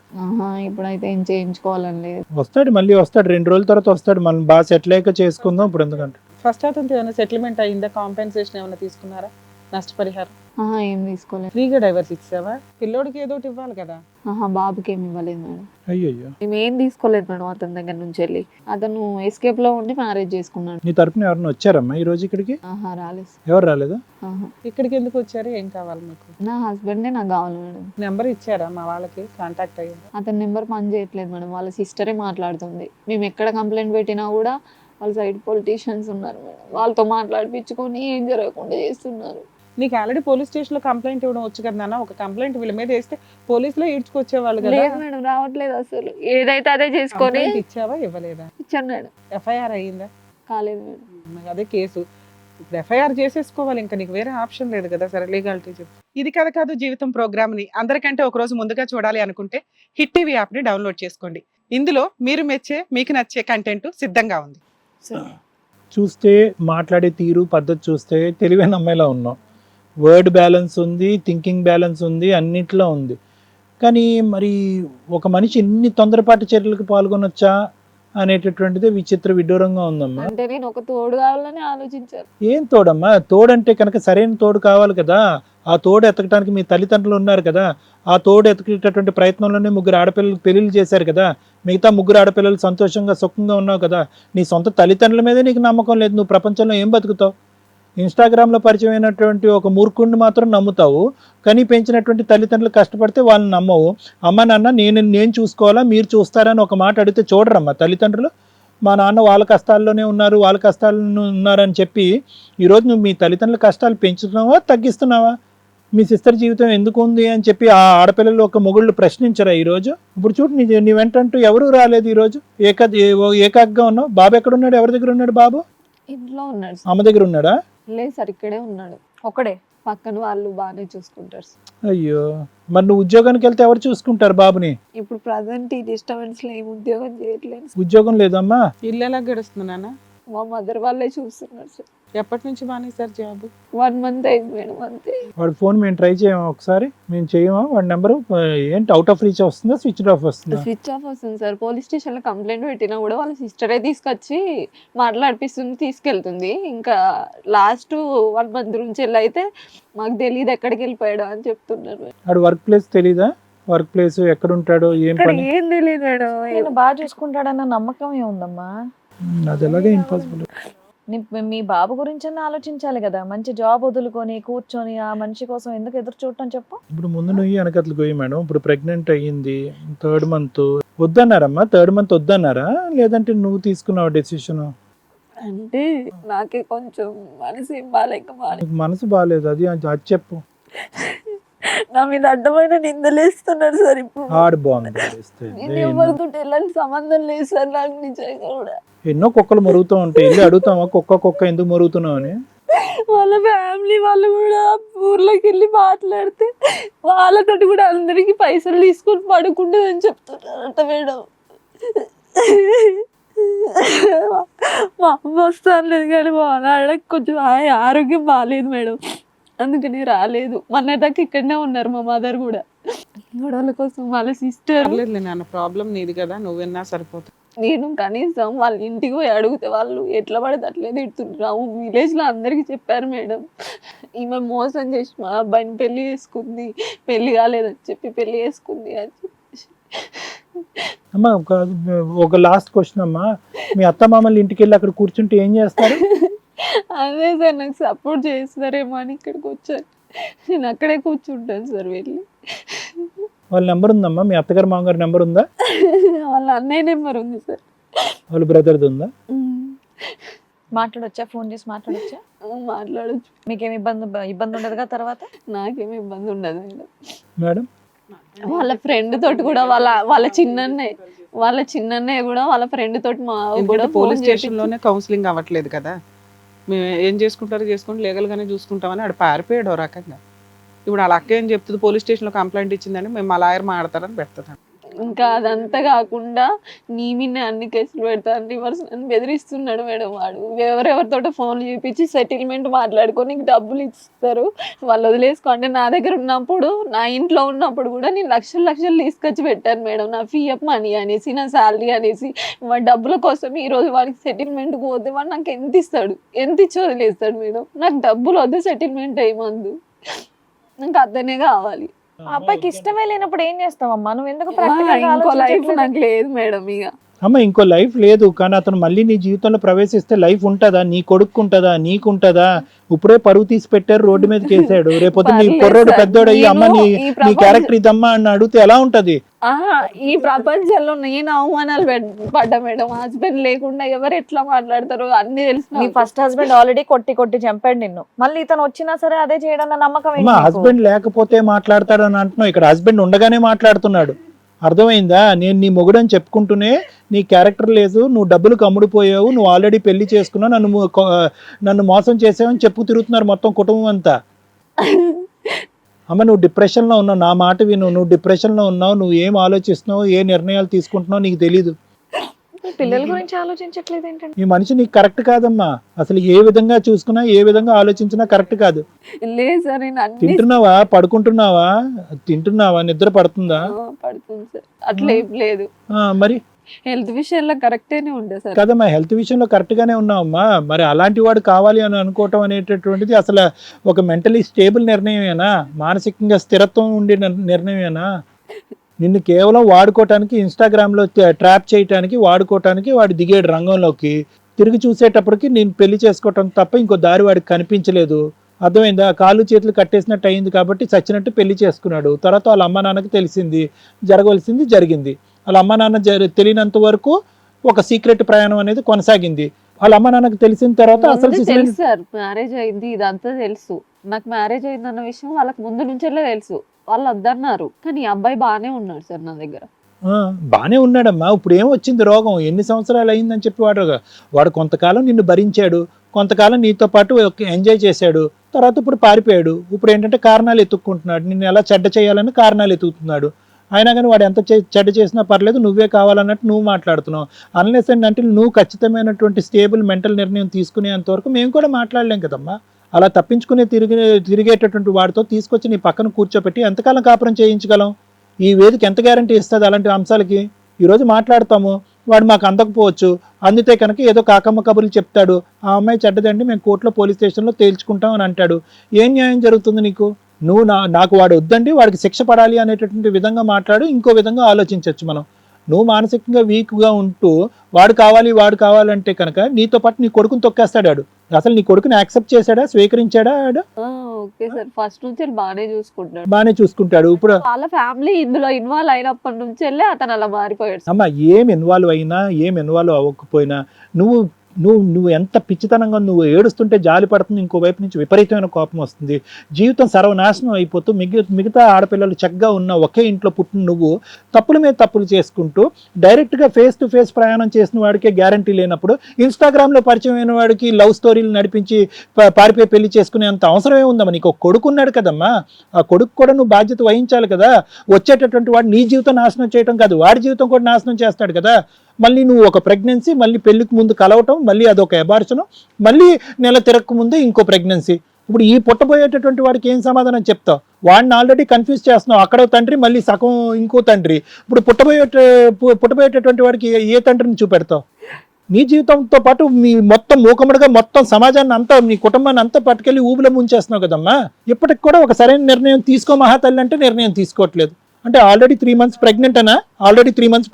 ఇప్పుడైతే ఏం చేయించుకోవాలని లేదు. వస్తాడు, మళ్ళీ వస్తాడు, 2 రోజుల తర్వాత వస్తాడు. మనం బాగా సెటిల్ అయ్యాక చేసుకుందాం. ఇప్పుడు ఎందుకంటే ఫస్ట్ అతను ఏమైనా సెటిల్మెంట్ అయిందా? కాంపెన్సేషన్ ఏమైనా తీసుకున్నారా? నష్టపరిహారం ఏం తీసుకోలేదు. ఫ్రీగా డైవర్స్ ఇచ్చావా? పిల్లోడికి ఏదో ఒకటి ఇవ్వాలి కదా. బాబుకి ఏమి ఇవ్వలేదు మేడం. అయ్యో, మేము ఏం తీసుకోలేదు మేడం. అతని దగ్గర నుంచి వెళ్ళి అతను ఎస్కేప్ లో ఉండి మ్యారేజ్ చేసుకున్నాడు. నీ తరపున ఎవరైనా వచ్చారమ్మా ఈ రోజు ఇక్కడికి? రాలేదు. ఎవరు రాలేదా? ఇక్కడికి ఎందుకు వచ్చారు? ఏం కావాలి మీకు? నా హస్బెండే నాకు కావాలి మేడం. నెంబర్ ఇచ్చారా మా వాళ్ళకి? కాంటాక్ట్ అయ్యిందా? అతని నెంబర్ పని చేయట్లేదు మేడం. వాళ్ళ సిస్టరే మాట్లాడుతుంది. మేము ఎక్కడ కంప్లైంట్ పెట్టినా కూడా వాళ్ళ సైడ్ పొలిటీషియన్స్ ఉన్నారు మేడం, వాళ్ళతో మాట్లాడిపించుకొని ఏం జరగకుండా చేస్తున్నారు. నీకు ఆల్రెడీ పోలీస్ స్టేషన్ లో కంప్లైంట్ ఇవ్వడం వచ్చు కదా నాన్న. ఒక కంప్లైంట్ వీళ్ళ మీద వేస్తే పోలీసులో ఈడ్చుకొచ్చేవాళ్ళు కదా. లేదు మేడం, రావట్లేదు అసలు. ఏదైతే అదే చేసుకొని. ఇచ్చావా? ఇవ్వలేదా? ఇచ్చాను మేడం. ఎఫ్ఐఆర్ అయ్యిందా? కాలేదు మేడం. అదే కేసు. ఇప్పుడు ఎఫ్ఐఆర్ చేసేసుకోవాలి, ఇంకా నీకు వేరే ఆప్షన్ లేదు కదా. సరే, లీగాలిటీ చెప్పు. ఇది కథ కాదు జీవితం ప్రోగ్రామ్ ని అందరికంటే ఒక రోజు ముందుగా చూడాలి అనుకుంటే హిట్ టీవీ యాప్ ని డౌన్లోడ్ చేసుకోండి. ఇందులో మీరు మెచ్చే, మీకు నచ్చే కంటెంట్ సిద్ధంగా ఉంది. చూస్తే మాట్లాడే తీరు పద్ధతి చూస్తే తెలివైన అమ్మాయిలా ఉన్నావు. వర్డ్ బ్యాలెన్స్ ఉంది, థింకింగ్ బ్యాలెన్స్ ఉంది, అన్నిట్లో ఉంది. కానీ మరి ఒక మనిషి ఎన్ని తొందరపాటు చర్యలకు పాల్గొనొచ్చా అనేటటువంటిదే విచిత్ర విడ్డూరంగా ఉందమ్మా. అంటే నేను ఒక తోడు కావాలని ఆలోచించాను. ఏం తోడమ్మా? తోడంటే కనుక సరైన తోడు కావాలి కదా. ఆ తోడు ఎతకడానికి మీ తల్లిదండ్రులు ఉన్నారు కదా. ఆ తోడు ఎతకేటటువంటి ప్రయత్నంలోనే 3 ఆడపిల్లలకు పెళ్లిళ్ళు చేశారు కదా. మిగతా 3 ఆడపిల్లలు సంతోషంగా సుఖంగా ఉన్నావు కదా. నీ సొంత తల్లిదండ్రుల మీదే నీకు నమ్మకం లేదు. నువ్వు ప్రపంచంలో ఏం బతుకుతావు? ఇన్స్టాగ్రామ్లో పరిచయమైనటువంటి ఒక మూర్ఖుడిని మాత్రం నమ్ముతావు, కానీ పెంచినటువంటి తల్లిదండ్రులు కష్టపడితే వాళ్ళని నమ్మవు. అమ్మ నాన్న నేను చూసుకోవాలా, మీరు చూస్తారని ఒక మాట అడిగితే చూడరమ్మా తల్లిదండ్రులు. మా నాన్న వాళ్ళ కష్టాల్లోనే ఉన్నారు, వాళ్ళ కష్టాల్లో ఉన్నారని చెప్పి ఈరోజు నువ్వు మీ తల్లిదండ్రుల కష్టాలు పెంచుతున్నావా, తగ్గిస్తున్నావా? మీ సిస్టర్ జీవితం ఎందుకు ఉంది అని చెప్పి ఆ ఆడపిల్లలు ఒక మొగుళ్ళు ప్రశ్నించరా ఈరోజు? ఇప్పుడు చూడు, నీ వెంటంటూ ఎవరూ రాలేదు ఈరోజు. ఏకాగ్గా ఉన్నావు. బాబు ఎక్కడున్నాడు? ఎవరి దగ్గర ఉన్నాడు బాబు? ఇంట్లో ఉన్నాడు. అమ్మ దగ్గర ఉన్నాడా? లేదు సార్, ఇక్కడే ఉన్నాడు. ఒకడే. పక్కన వాళ్ళు బాగానే చూసుకుంటారు. అయ్యో, మరి నువ్వు ఉద్యోగానికి వెళ్తే ఎవరు చూసుకుంటారు బాబుని? ఇప్పుడు ప్రజెంట్ ఈ డిస్టర్బెన్స్ లో ఏం ఉద్యోగం చేయట్లేదు. ఉద్యోగం లేదమ్మా? ఇల్లు ఎలా గడుస్తుంది నాన్న? మా మదర్ వాళ్ళే చూస్తున్నారు సార్. ఎప్పటి నుంచి బాగానే సార్ జాబ్? 1 month అయింది మేడం, అంతే. వాడి ఫోన్ మేము ట్రై చేయమా ఒకసారి? మేము చేయమా? వాడి నెంబరు ఏంటి, అవుట్ ఆఫ్ రీచ్ వస్తుందా, స్విచ్ ఆఫ్ వస్తుందా? స్విచ్ ఆఫ్ వస్తుంది సార్. పోలీస్ స్టేషన్ లో కంప్లైంట్ పెట్టినా కూడా వాళ్ళ సిస్టరే తీసుకొచ్చి మాట్లాడిపిస్తుంది, తీసుకెళ్తుంది. ఇంకా లాస్ట్ 1 month నుంచి అయితే మాకు తెలియదు ఎక్కడికి వెళ్ళిపోయాడు అని చెప్తున్నారు. వాడు వర్క్ ప్లేస్ తెలీదా? వర్క్ ప్లేస్ ఎక్కడ ఉంటాడో, ఏం ఇక్కడ పని? ఏం తెలియదు మేడం. నేను బాగా చూసుకుంటాడన్న నమ్మకం ఏముందమ్మా? అది ఎలాగే ఇంపాసిబుల్. మీ బాబు గురించి ఆలోచించాలి కదా. మంచి జాబ్ వదులుకొని కూర్చొని ఆ మనిషి కోసం ఎందుకు ఎదురు చూడటం చెప్పు. ఇప్పుడు ముందు నువ్వు వెనకట్లు పోయి మేడం, ఇప్పుడు ప్రెగ్నెంట్ అయ్యింది, 3rd month వద్దన్నారమ్మా? 3rd month వద్దన్నారా, లేదంటే నువ్వు తీసుకున్నావు డెసిషన్? అంటే నాకే కొంచెం మనసు ఏం బాగాలేక నీకు మనసు బాగాలేదు, అది అది చెప్పు. నా మీద అడ్డమైన నిందలేస్తున్నాడు సార్ ఇప్పుడు. ఆడు బాగుంది ఇస్తే. నేను ఎవరితో ఎలాంటి సంబంధం లేదు సార్ నాకు నిజంగా కూడా. ఎన్నో కుక్కలు మరుగుతూ ఉంటాయి, వెళ్ళి అడుగుతామా కుక్క ఎందుకు మరుగుతున్నావు అని. వాళ్ళ ఫ్యామిలీ వాళ్ళు కూడా ఊర్లోకి వెళ్ళి మాట్లాడితే వాళ్ళతోటి కూడా అందరికి పైసలు తీసుకొని పడుకుంటుందని చెప్తున్నారట మేడం. మా అమ్మ వస్తాను లేదు కానీ మా నాన్నకి కొంచెం ఆరోగ్యం బాగాలేదు మేడం, అందుకని రాలేదు. మొన్నటిదాకా ఇక్కడనే ఉన్నారు మా మదర్ కూడా. గొడవల కోసం వాళ్ళ సిస్టర్. నాన్న ప్రాబ్లం నీది కదా, నువ్వెన్నా సరిపోతుంది. నేను కనీసం వాళ్ళ ఇంటికి పోయి అడిగితే వాళ్ళు ఎట్లా పడితే అట్లే తిడుతుంటారు. విలేజ్ లో అందరికి చెప్పారు మేడం, ఈమె మోసం చేసి మా అబ్బాయిని పెళ్లి చేసుకుంది, పెళ్లి కాలేదని చెప్పి పెళ్లి చేసుకుంది అని చెప్పేసి. అమ్మా ఒక లాస్ట్ క్వశ్చన్ అమ్మా, మీ అత్త మామల్ని ఇంటికి వెళ్ళి అక్కడ కూర్చుంటే ఏం చేస్తారు? అదే సార్ నాకు సపోర్ట్ చేస్తారేమో అని ఇక్కడికి వచ్చాను. నేను అక్కడే కూర్చుంటాను సార్ వెళ్ళి. వాళ్ళ నెంబర్ ఉందమ్మా, మీ అత్తగారు మామగారు నెంబర్ ఉందా? వాళ్ళ అన్నయ్య నెంబర్ ఉంది సార్. వాళ్ళ బ్రదర్ది ఉందా? మాట్లాడొచ్చా, ఫోన్ చేసి మాట్లాడొచ్చా? మాట్లాడచ్చు. మీకేమి ఇబ్బంది ఉండదుగా తర్వాత? నాకేమి ఇబ్బంది ఉండదు మేడం. మేడం వాళ్ళ ఫ్రెండ్ తోటి కూడా వాళ్ళ చిన్నన్నయ్య కూడా వాళ్ళ ఫ్రెండ్ తోటి మా కూడా పోలీస్ స్టేషన్ లోనే కౌన్సిలింగ్ అవ్వట్లేదు కదా, మేము ఏం చేసుకుంటారో చేసుకుంటే లీగల్ గానే చూసుకుంటామని ఆడు పారిపోయాడు ఓ రకంగా. ఇప్పుడు వాళ్ళ అక్క ఏం చెప్తుంది, పోలీస్ స్టేషన్ లో కంప్లైంట్ ఇచ్చిందని మేము మా లాయర్ మాడతారని పెడతాను. ఇంకా అదంతా కాకుండా నీ మీద అన్ని కేసులు పెడతాను రివర్స్ అని బెదిరిస్తున్నాడు మేడం. వాడు ఎవరెవరితో ఫోన్లు చూపించి సెటిల్మెంట్ మాట్లాడుకొని నీకు డబ్బులు ఇస్తారు, వాళ్ళు వదిలేసుకోండి. నా దగ్గర ఉన్నప్పుడు, నా ఇంట్లో ఉన్నప్పుడు కూడా నేను లక్షలు తీసుకొచ్చి పెట్టాను మేడం, నా పిఎఫ్ మనీ అనేసి, నా శాలరీ అనేసి. వాడి డబ్బుల కోసం ఈరోజు వాడికి సెటిల్మెంట్ పోతే వాడు నాకు ఎంత ఇస్తాడు, ఎంత ఇచ్చి వదిలేస్తాడు మేడం. నాకు డబ్బులు వద్దు, సెటిల్మెంట్ అయ్యమందు, నాకు అతనే కావాలి. అబ్బాయికి ఇష్టమే లేనప్పుడు ఏం చేస్తావమ్మా నువ్వు? ఎందుకు ఇంకో లైఫ్ నాకు లేదు మేడం. ఇక అమ్మ ఇంకో లైఫ్ లేదు, కానీ అతను మళ్ళీ నీ జీవితంలో ప్రవేశిస్తే లైఫ్ ఉంటుందా? నీ కొడుకుంటుందా, నీకుంటుందా? ఇప్పుడే పరువు తీసి పెట్టారు, రోడ్డు మీద చేశాడు. రేపొద్దు నీ కుర్రోడు పెద్దోడు అయ్యి అమ్మ నీ క్యారెక్టర్ ఇదమ్మా అని అడిగితే ఎలా ఉంటది? ఈ ప్రపంచంలో నేను అవమానాలు పడ్డా మేడం. హస్బెండ్ లేకుండా ఎవరు ఎట్లా మాట్లాడతారు అన్ని తెలుసు. నీ ఫస్ట్ హస్బెండ్ ఆల్రెడీ కొట్టి చంపాడు నిన్ను, మళ్ళీ ఇతను వచ్చినా సరే అదే చేయడం నమ్మకం ఏంటి అమ్మా నీకు? హస్బెండ్ లేకపోతే మాట్లాడతాడని అంటున్నావు, ఇక్కడ హస్బెండ్ ఉండగానే మాట్లాడుతున్నాడు. అర్థమైందా? నేను నీ మొగుడని చెప్పుకుంటూనే నీ క్యారెక్టర్ లేదు, నువ్వు డబ్బులు కమ్ముడిపోయావు, నువ్వు ఆల్రెడీ పెళ్లి చేసుకున్నావు, నన్ను మోసం చేసావని చెప్పు తిరుగుతున్నారు మొత్తం కుటుంబం అంతా. అమ్మ నువ్వు డిప్రెషన్లో ఉన్నావు, నా మాట విను. నువ్వు డిప్రెషన్లో ఉన్నావు, నువ్వు ఏం ఆలోచిస్తున్నావు, ఏ నిర్ణయాలు తీసుకుంటున్నావు నీకు తెలీదు. పిల్లల గురించి ఆలోచించట్లేదు ఏంటంటే? ఈ మనిషి నీకు కరెక్ట్ కాదమ్మా. అసలు ఏ విధంగా చూసుకున్నా, ఏ విధంగా ఆలోచించినా కరెక్ట్ కాదు. లేదు సార్, నేను అన్ని తింటున్నావా, పడుకుంటున్నావా, తింటున్నావా, నిద్ర పడుతుందా? పడుతుంది సార్, అట్లా ఏం లేదు. మరి హెల్త్ విషయంలో కరెక్టేనే ఉండే సార్. కదమ్మా, హెల్త్ విషయంలో కరెక్ట్ గానే ఉన్నావమ్మా. మరి అలాంటి వాడు కావాలి అని అనుకోవటం అనేటటువంటిది అసలు ఒక మెంటలీ స్టేబుల్ నిర్ణయమేనా? మానసికంగా స్థిరత్వం ఉండే నిర్ణయమేనా? నిన్ను కేవలం వాడుకోవటానికి, ఇన్స్టాగ్రామ్లో ట్రాప్ చేయటానికి వాడుకోవటానికి వాడు దిగాడు రంగంలోకి. తిరిగి చూసేటప్పటికి నేను పెళ్లి చేసుకోవటం తప్ప ఇంకో దారి వాడికి కనిపించలేదు. అర్థమైందా? కాళ్ళు చేతులు కట్టేసినట్టు అయింది కాబట్టి చచ్చినట్టు పెళ్లి చేసుకున్నాడు. తర్వాత వాళ్ళ అమ్మ నాన్నకి తెలిసింది, జరగవలసింది జరిగింది. వాళ్ళ అమ్మ నాన్న తెలియనంత వరకు ఒక సీక్రెట్ ప్రయాణం అనేది కొనసాగింది. వాళ్ళ అమ్మ నాన్నకు తెలిసిన తర్వాత అసలు తెలుసు సార్, మ్యారేజ్ అయింది ఇదంతా తెలుసు నాకు. మ్యారేజ్ అయింది అన్న విషయం వాళ్ళకి ముందు నుంచే తెలుసు. వాళ్ళు వద్దన్నారు, కానీ ఈ అబ్బాయి బాగానే ఉన్నాడు సార్ నా దగ్గర. బానే ఉన్నాడమ్మా. ఇప్పుడు ఏం వచ్చింది రోగం? ఎన్ని సంవత్సరాలు అయిందని చెప్పి వాడు కొంతకాలం నిన్ను భరించాడు, కొంతకాలం నీతో పాటు ఎంజాయ్ చేశాడు, తర్వాత ఇప్పుడు పారిపోయాడు. ఇప్పుడు ఏంటంటే కారణాలు ఎత్తుక్కుంటున్నాడు, నిన్ను ఎలా చెడ్డ చేయాలని కారణాలు ఎత్తుకుతున్నాడు. అయినా కానీ వాడు ఎంత చెడ్డ చేసినా పర్లేదు, నువ్వే కావాలన్నట్టు నువ్వు మాట్లాడుతున్నావు. అన్లెస్ అంటే నువ్వు ఖచ్చితమైనటువంటి స్టేబుల్ మెంటల్ నిర్ణయం తీసుకునేంత వరకు మేము కూడా మాట్లాడలేం కదమ్మా. అలా తప్పించుకునే తిరిగేటటువంటి వాడితో తీసుకొచ్చి నీ పక్కన కూర్చోపెట్టి ఎంతకాలం కాపురం చేయించగలం? ఈ వేదిక ఎంత గ్యారంటీ ఇస్తుంది అలాంటి అంశాలకి? ఈరోజు మాట్లాడతాము, వాడు మాకు అందకపోవచ్చు, అందితే కనుక ఏదో కాకమ్మ కబుర్లు చెప్తాడు, ఆ అమ్మాయి చెడ్డదండి మేము కోర్టులో పోలీస్ స్టేషన్లో తేల్చుకుంటాం అని అంటాడు. ఏం న్యాయం జరుగుతుంది నీకు? నువ్వు నాకు వాడు వద్దండి, వాడికి శిక్ష పడాలి అనేటటువంటి విధంగా మాట్లాడు, ఇంకో విధంగా ఆలోచించవచ్చు మనం. నువ్వు మానసికంగా వీక్గా ఉంటూ వాడు కావాలంటే కనుక నీతో పాటు నీ కొడుకుని తొక్కేస్తాడు. ఆడు అసలు నీ కొడుకుని యాక్సెప్ట్ చేశాడా, స్వీకరించాడా? ఆడు ఓకే సార్, ఫస్ట్ నుంచి బాగానే చూసుకుంటాడు. ఇప్పుడు వాళ్ళ ఫ్యామిలీ ఇందులో ఇన్వాల్వ్ అయినప్పటి నుంచి అతను అలా మారిపోయాడు. అమ్మ ఏం ఇన్వాల్వ్ అయినా, ఏం ఇన్వాల్వ్ అవ్వకపోయినా నువ్వు నువ్వు ఎంత పిచ్చితనంగా నువ్వు ఏడుస్తుంటే జాలి పడుతుంది, ఇంకోవైపు నుంచి విపరీతమైన కోపం వస్తుంది. జీవితం సర్వనాశనం అయిపోతూ మిగతా ఆడపిల్లలు చక్కగా ఉన్న ఒకే ఇంట్లో పుట్టిన నువ్వు తప్పుల మీద తప్పులు చేసుకుంటూ డైరెక్ట్గా ఫేస్ టు ఫేస్ ప్రయాణం చేసిన వాడికే గ్యారంటీ లేనప్పుడు ఇన్స్టాగ్రామ్లో పరిచయం అయిన వాడికి లవ్ స్టోరీలు నడిపించి పారిపోయి పెళ్లి చేసుకునేంత అవసరం ఏముందమ్మా? నీకు ఒక కొడుకు ఉన్నాడు కదమ్మా, ఆ కొడుకు కూడా నువ్వు బాధ్యత వహించాలి కదా. వచ్చేటటువంటి వాడు నీ జీవితం నాశనం చేయడం కాదు, వాడి జీవితం కూడా నాశనం చేస్తాడు కదా. మళ్ళీ నువ్వు ఒక ప్రెగ్నెన్సీ, మళ్ళీ పెళ్లికి ముందు కలవటం, మళ్ళీ అదొక అబార్షన్, మళ్ళీ నెల తిరగక ముందు ఇంకో ప్రెగ్నెన్సీ. ఇప్పుడు ఈ పుట్టబోయేటటువంటి వాడికి ఏం సమాధానం చెప్తావు? వాడిని ఆల్రెడీ కన్ఫ్యూజ్ చేస్తున్నావు. అక్కడో తండ్రి, మళ్ళీ సగం ఇంకో తండ్రి. ఇప్పుడు పుట్టబోయేటటువంటి వాడికి ఏ తండ్రిని చూపెడతావు? నీ జీవితంతో పాటు మీ మొత్తం మూకముడిగా మొత్తం సమాజాన్ని అంతా, మీ కుటుంబాన్ని అంతా పట్టుకెళ్ళి ఊబిలో ముంచేస్తున్నావు కదమ్మా. ఇప్పటికి కూడా ఒక సరైన నిర్ణయం తీసుకో మహాతల్లి అంటే నిర్ణయం తీసుకోవట్లేదు. అంటే ఆల్రెడీ 3 months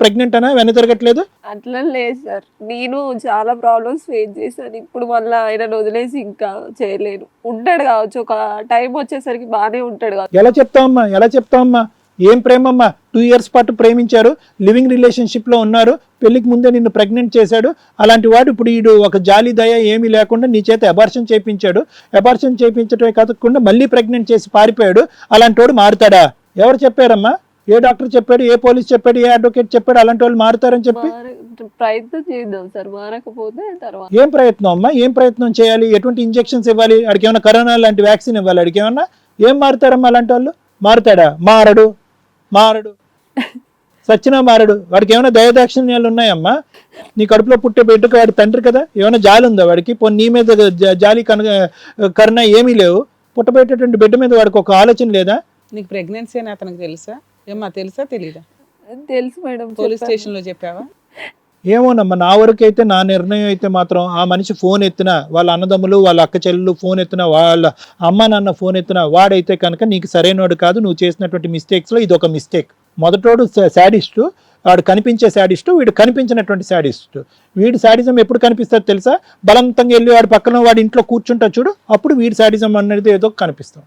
ప్రెగ్నెంట్ అనా వెన తిరగట్లేదు? అట్లా లేదు సార్, నేను చాలా ప్రాబ్లమ్స్ ఫేస్ చేశాను. ఇప్పుడు మళ్ళీ ఆయన వదిలేసి ఇంకా చేయలేను. ఉంటాడు కావచ్చు, ఒక టైం వచ్చేసరికి బాగానే ఉంటాడు కావచ్చు. ఎలా చెప్తావమ్మా? ఏం ప్రేమమ్మా? 2 years పాటు ప్రేమించారు, లివింగ్ రిలేషన్షిప్ లో ఉన్నారు, పెళ్లికి ముందే నిన్ను ప్రెగ్నెంట్ చేశాడు. అలాంటి వాడు ఇప్పుడు ఈడు ఒక జాలి దయ ఏమీ లేకుండా నీ చేత అబార్షన్ చేయించాడు. అబార్షన్ చేయించడమే కాకుండా మళ్ళీ ప్రెగ్నెంట్ చేసి పారిపోయాడు. అలాంటి వాడు మారుతాడా? ఎవరు చెప్పారమ్మా? ఏ డాక్టర్ చెప్పాడు? ఏ పోలీస్ చెప్పాడు? ఏ అడ్వకేట్ చెప్పాడు అలాంటి వాళ్ళు మారుతారని చెప్పి? ప్రయత్నం చేద్దాం సార్, మారకపోతే తర్వాత. ఏం ప్రయత్నం అమ్మా? ఏం ప్రయత్నం చేయాలి? ఎటువంటి ఇంజెక్షన్స్ ఇవ్వాలి? అడికి ఏమన్నా కరోనా లాంటి వ్యాక్సిన్ ఇవ్వాలి? అడికి ఏమన్నా? ఏం మారుతారమ్మా అలాంటి వాళ్ళు? మారుతాడా? మారడు సచ్చినా మారడు. వాడికి ఏమైనా దయదాక్షిణ్యాలు ఉన్నాయమ్మా? నీ కడుపులో పుట్టే బిడ్డకు వాడి తండ్రి కదా, ఏమైనా జాలి ఉందా వాడికి? నీ మీద జాలి కరుణ ఏమీ లేవు. పుట్టబెట్టేటువంటి బిడ్డ మీద వాడికి ఒక ఆలోచన లేదా? నీకు ప్రెగ్నెన్సీ అని అతనికి తెలుసా? ఏమ్మా, తెలుసా తెలీదా? తెలుసు మేడం. పోలీస్ స్టేషన్ లో చెప్పావా? ఏమోనమ్మా, నా వరకు అయితే, నా నిర్ణయం అయితే మాత్రం ఆ మనిషి ఫోన్ ఎత్తినా, వాళ్ళ అన్నదమ్ములు, వాళ్ళ అక్క చెల్లెలు ఫోన్ ఎత్తినా, వాళ్ళ అమ్మ నాన్న ఫోన్ ఎత్తినా, వాడైతే కనుక నీకు సరైనవాడు కాదు. నువ్వు చేసినటువంటి మిస్టేక్స్లో ఇది ఒక మిస్టేక్. మొదటోడు శాడిస్టు, వాడు కనిపించే శాడిస్టు, వీడు కనిపించినటువంటి శాడిస్టు. వీడి శాడిజం ఎప్పుడు కనిపిస్తుంది తెలుసా? బలవంతంగా వెళ్ళి వాడి పక్కన వాడి ఇంట్లో కూర్చుంటా చూడు, అప్పుడు వీడి శాడిజం అనేది ఏదో కనిపిస్తాం.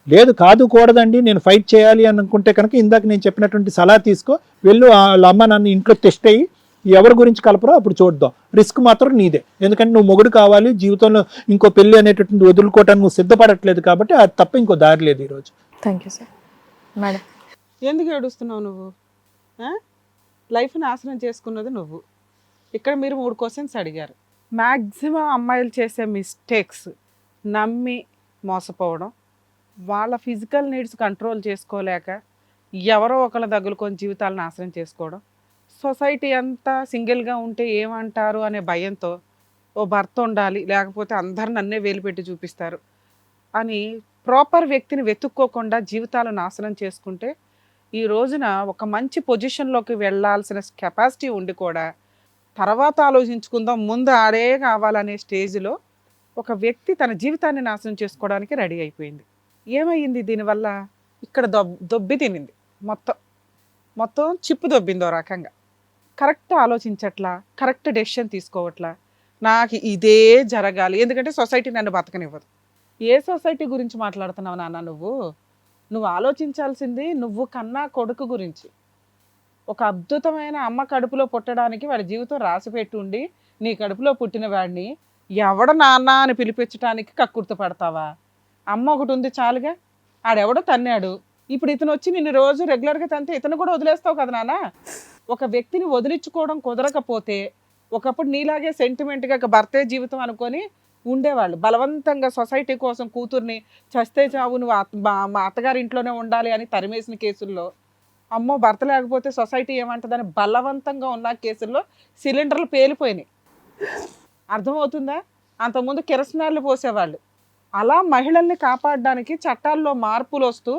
లేదు కాదు కూడదండి, నేను ఫైట్ చేయాలి అనుకుంటే కనుక ఇందాక నేను చెప్పినటువంటి సలహా తీసుకో, వెళ్ళు వాళ్ళ అమ్మ నాన్న ఇంట్లో టెస్ట్ అయ్యి ఎవరి గురించి కలపరో అప్పుడు చూద్దాం. రిస్క్ మాత్రం నీదే, ఎందుకంటే నువ్వు మొగుడు కావాలి, జీవితంలో ఇంకో పెళ్లి అనేటటువంటి వదులుకోవటానికి నువ్వు సిద్ధపడట్లేదు కాబట్టి అది తప్ప ఇంకో దారి లేదు ఈరోజు. Thank you sir. మేడం, ఎందుకు ఏడుస్తున్నావు నువ్వు? లైఫ్ నాశనం చేసుకున్నది నువ్వు. ఇక్కడ మీరు 3 questions అడిగారు. మ్యాక్సిమం అమ్మాయిలు చేసే మిస్టేక్స్ నమ్మి మోసపోవడం, వాళ్ళ ఫిజికల్ నీడ్స్ కంట్రోల్ చేసుకోలేక ఎవరో ఒకళ్ళ తగులుకొని జీవితాలు నాశనం చేసుకోవడం, సొసైటీ అంతా సింగిల్గా ఉంటే ఏమంటారు అనే భయంతో ఓ భర్త ఉండాలి, లేకపోతే అందరు నన్నే వేలుపెట్టి చూపిస్తారు అని ప్రాపర్ వ్యక్తిని వెతుక్కోకుండా జీవితాలు నాశనం చేసుకుంటే, ఈ రోజున ఒక మంచి పొజిషన్లోకి వెళ్ళాల్సిన కెపాసిటీ ఉండి కూడా తర్వాత ఆలోచించుకుందాం, ముందు ఆడే కావాలనే స్టేజ్లో ఒక వ్యక్తి తన జీవితాన్ని నాశనం చేసుకోవడానికి రెడీ అయిపోయింది. ఏమైంది దీనివల్ల? ఇక్కడ దొబ్బి తినింది, మొత్తం చిప్పు దొబ్బింది. ఓ రకంగా కరెక్ట్ ఆలోచించట్లా, కరెక్ట్ డెసిషన్ తీసుకోవట్లా, నాకు ఇదే జరగాలి, ఎందుకంటే సొసైటీ నన్ను బతకనివ్వదు. ఏ సొసైటీ గురించి మాట్లాడుతున్నావు నాన్న? నువ్వు ఆలోచించాల్సింది నువ్వు కన్నా కొడుకు గురించి. ఒక అద్భుతమైన అమ్మ కడుపులో పుట్టడానికి వాడి జీవితం రాసిపెట్టి ఉండి నీ కడుపులో పుట్టిన వాడిని ఎవడ నాన్న అని పిలిపించడానికి కక్కుర్తి పడతావా? అమ్మ ఒకటి ఉంది చాలుగా, ఆడెవడో తన్నాడు, ఇప్పుడు ఇతను వచ్చి నిన్ను రోజు రెగ్యులర్గా తంతే ఇతను కూడా వదిలేస్తావు కదా నాన్న. ఒక వ్యక్తిని వదిలించుకోవడం కుదరకపోతే ఒకప్పుడు నీలాగే సెంటిమెంట్గా భర్తే జీవితం అనుకొని ఉండేవాళ్ళు. బలవంతంగా సొసైటీ కోసం కూతుర్ని చస్తే చావు, నువ్వు మా అత్తగారి ఇంట్లోనే ఉండాలి అని తరిమేసిన కేసుల్లో, అమ్మో భర్త లేకపోతే సొసైటీ ఏమంటుందని బలవంతంగా ఉన్న కేసుల్లో సిలిండర్లు పేలిపోయినాయి. అర్థమవుతుందా? అంతకుముందు కిరసనాలు పోసేవాళ్ళు. అలా మహిళల్ని కాపాడడానికి చట్టాల్లో మార్పులు వస్తూ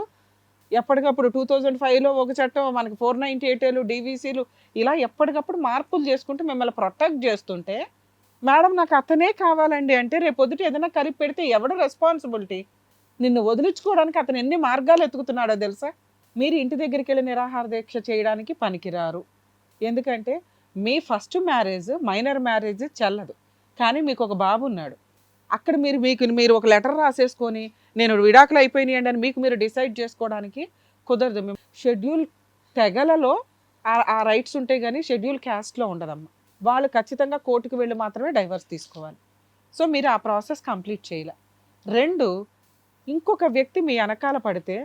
ఎప్పటికప్పుడు 2005లో ఒక చట్టం, మనకి 498 డీవీసీలు, ఇలా ఎప్పటికప్పుడు మార్పులు చేసుకుంటూ మిమ్మల్ని ప్రొటెక్ట్ చేస్తుంటే, మేడం నాకు అతనే కావాలండి అంటే రేపొద్దుట ఏదైనా కలిపి పెడితే ఎవడు రెస్పాన్సిబిలిటీ? నిన్ను వదిలించుకోవడానికి అతను ఎన్ని మార్గాలు ఎత్తుకుతున్నాడో తెలుసా? మీరు ఇంటి దగ్గరికి వెళ్ళి నిరాహార దీక్ష చేయడానికి పనికిరారు. ఎందుకంటే మీ ఫస్ట్ మ్యారేజ్, మైనర్ మ్యారేజ్ చెల్లదు, కానీ మీకు ఒక బాబు ఉన్నాడు. అక్కడ మీరు ఒక లెటర్ రాసేసుకొని నేను విడాకులు అయిపోయినాయండి అని మీరు డిసైడ్ చేసుకోవడానికి కుదరదు. మేము షెడ్యూల్ తెగలలో ఆ రైట్స్ ఉంటాయి, కానీ షెడ్యూల్ క్యాస్ట్లో ఉండదమ్మా. వాళ్ళు ఖచ్చితంగా కోర్టుకు వెళ్ళి మాత్రమే డైవర్స్ తీసుకోవాలి. సో మీరు ఆ ప్రాసెస్ కంప్లీట్ చేయలే. 2, ఇంకొక వ్యక్తి మీ వెనకాల పడితే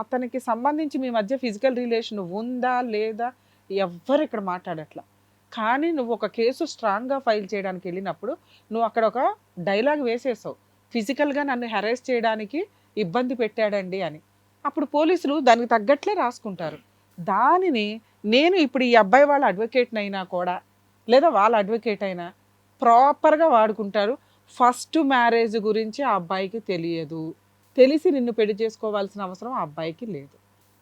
అతనికి సంబంధించి మీ మధ్య ఫిజికల్ రిలేషన్ ఉందా లేదా ఎవ్వరు ఇక్కడ మాట్లాడట్లా. కానీ నువ్వు ఒక కేసు స్ట్రాంగ్గా ఫైల్ చేయడానికి వెళ్ళినప్పుడు నువ్వు అక్కడ ఒక డైలాగ్ వేసేసావు, ఫిజికల్గా నన్ను హెరాస్ చేయడానికి ఇబ్బంది పెట్టాడండి అని. అప్పుడు పోలీసులు దానికి తగ్గట్లే రాసుకుంటారు. దానిని నేను ఇప్పుడు ఈ అబ్బాయి వాళ్ళ అడ్వకేట్ని అయినా కూడా లేదా వాళ్ళ అడ్వకేట్ అయినా ప్రాపర్గా వాడుకుంటారు. ఫస్ట్ మ్యారేజ్ గురించి ఆ అబ్బాయికి తెలియదు, తెలిసి నిన్ను పెళ్లి చేసుకోవాల్సిన అవసరం ఆ అబ్బాయికి లేదు.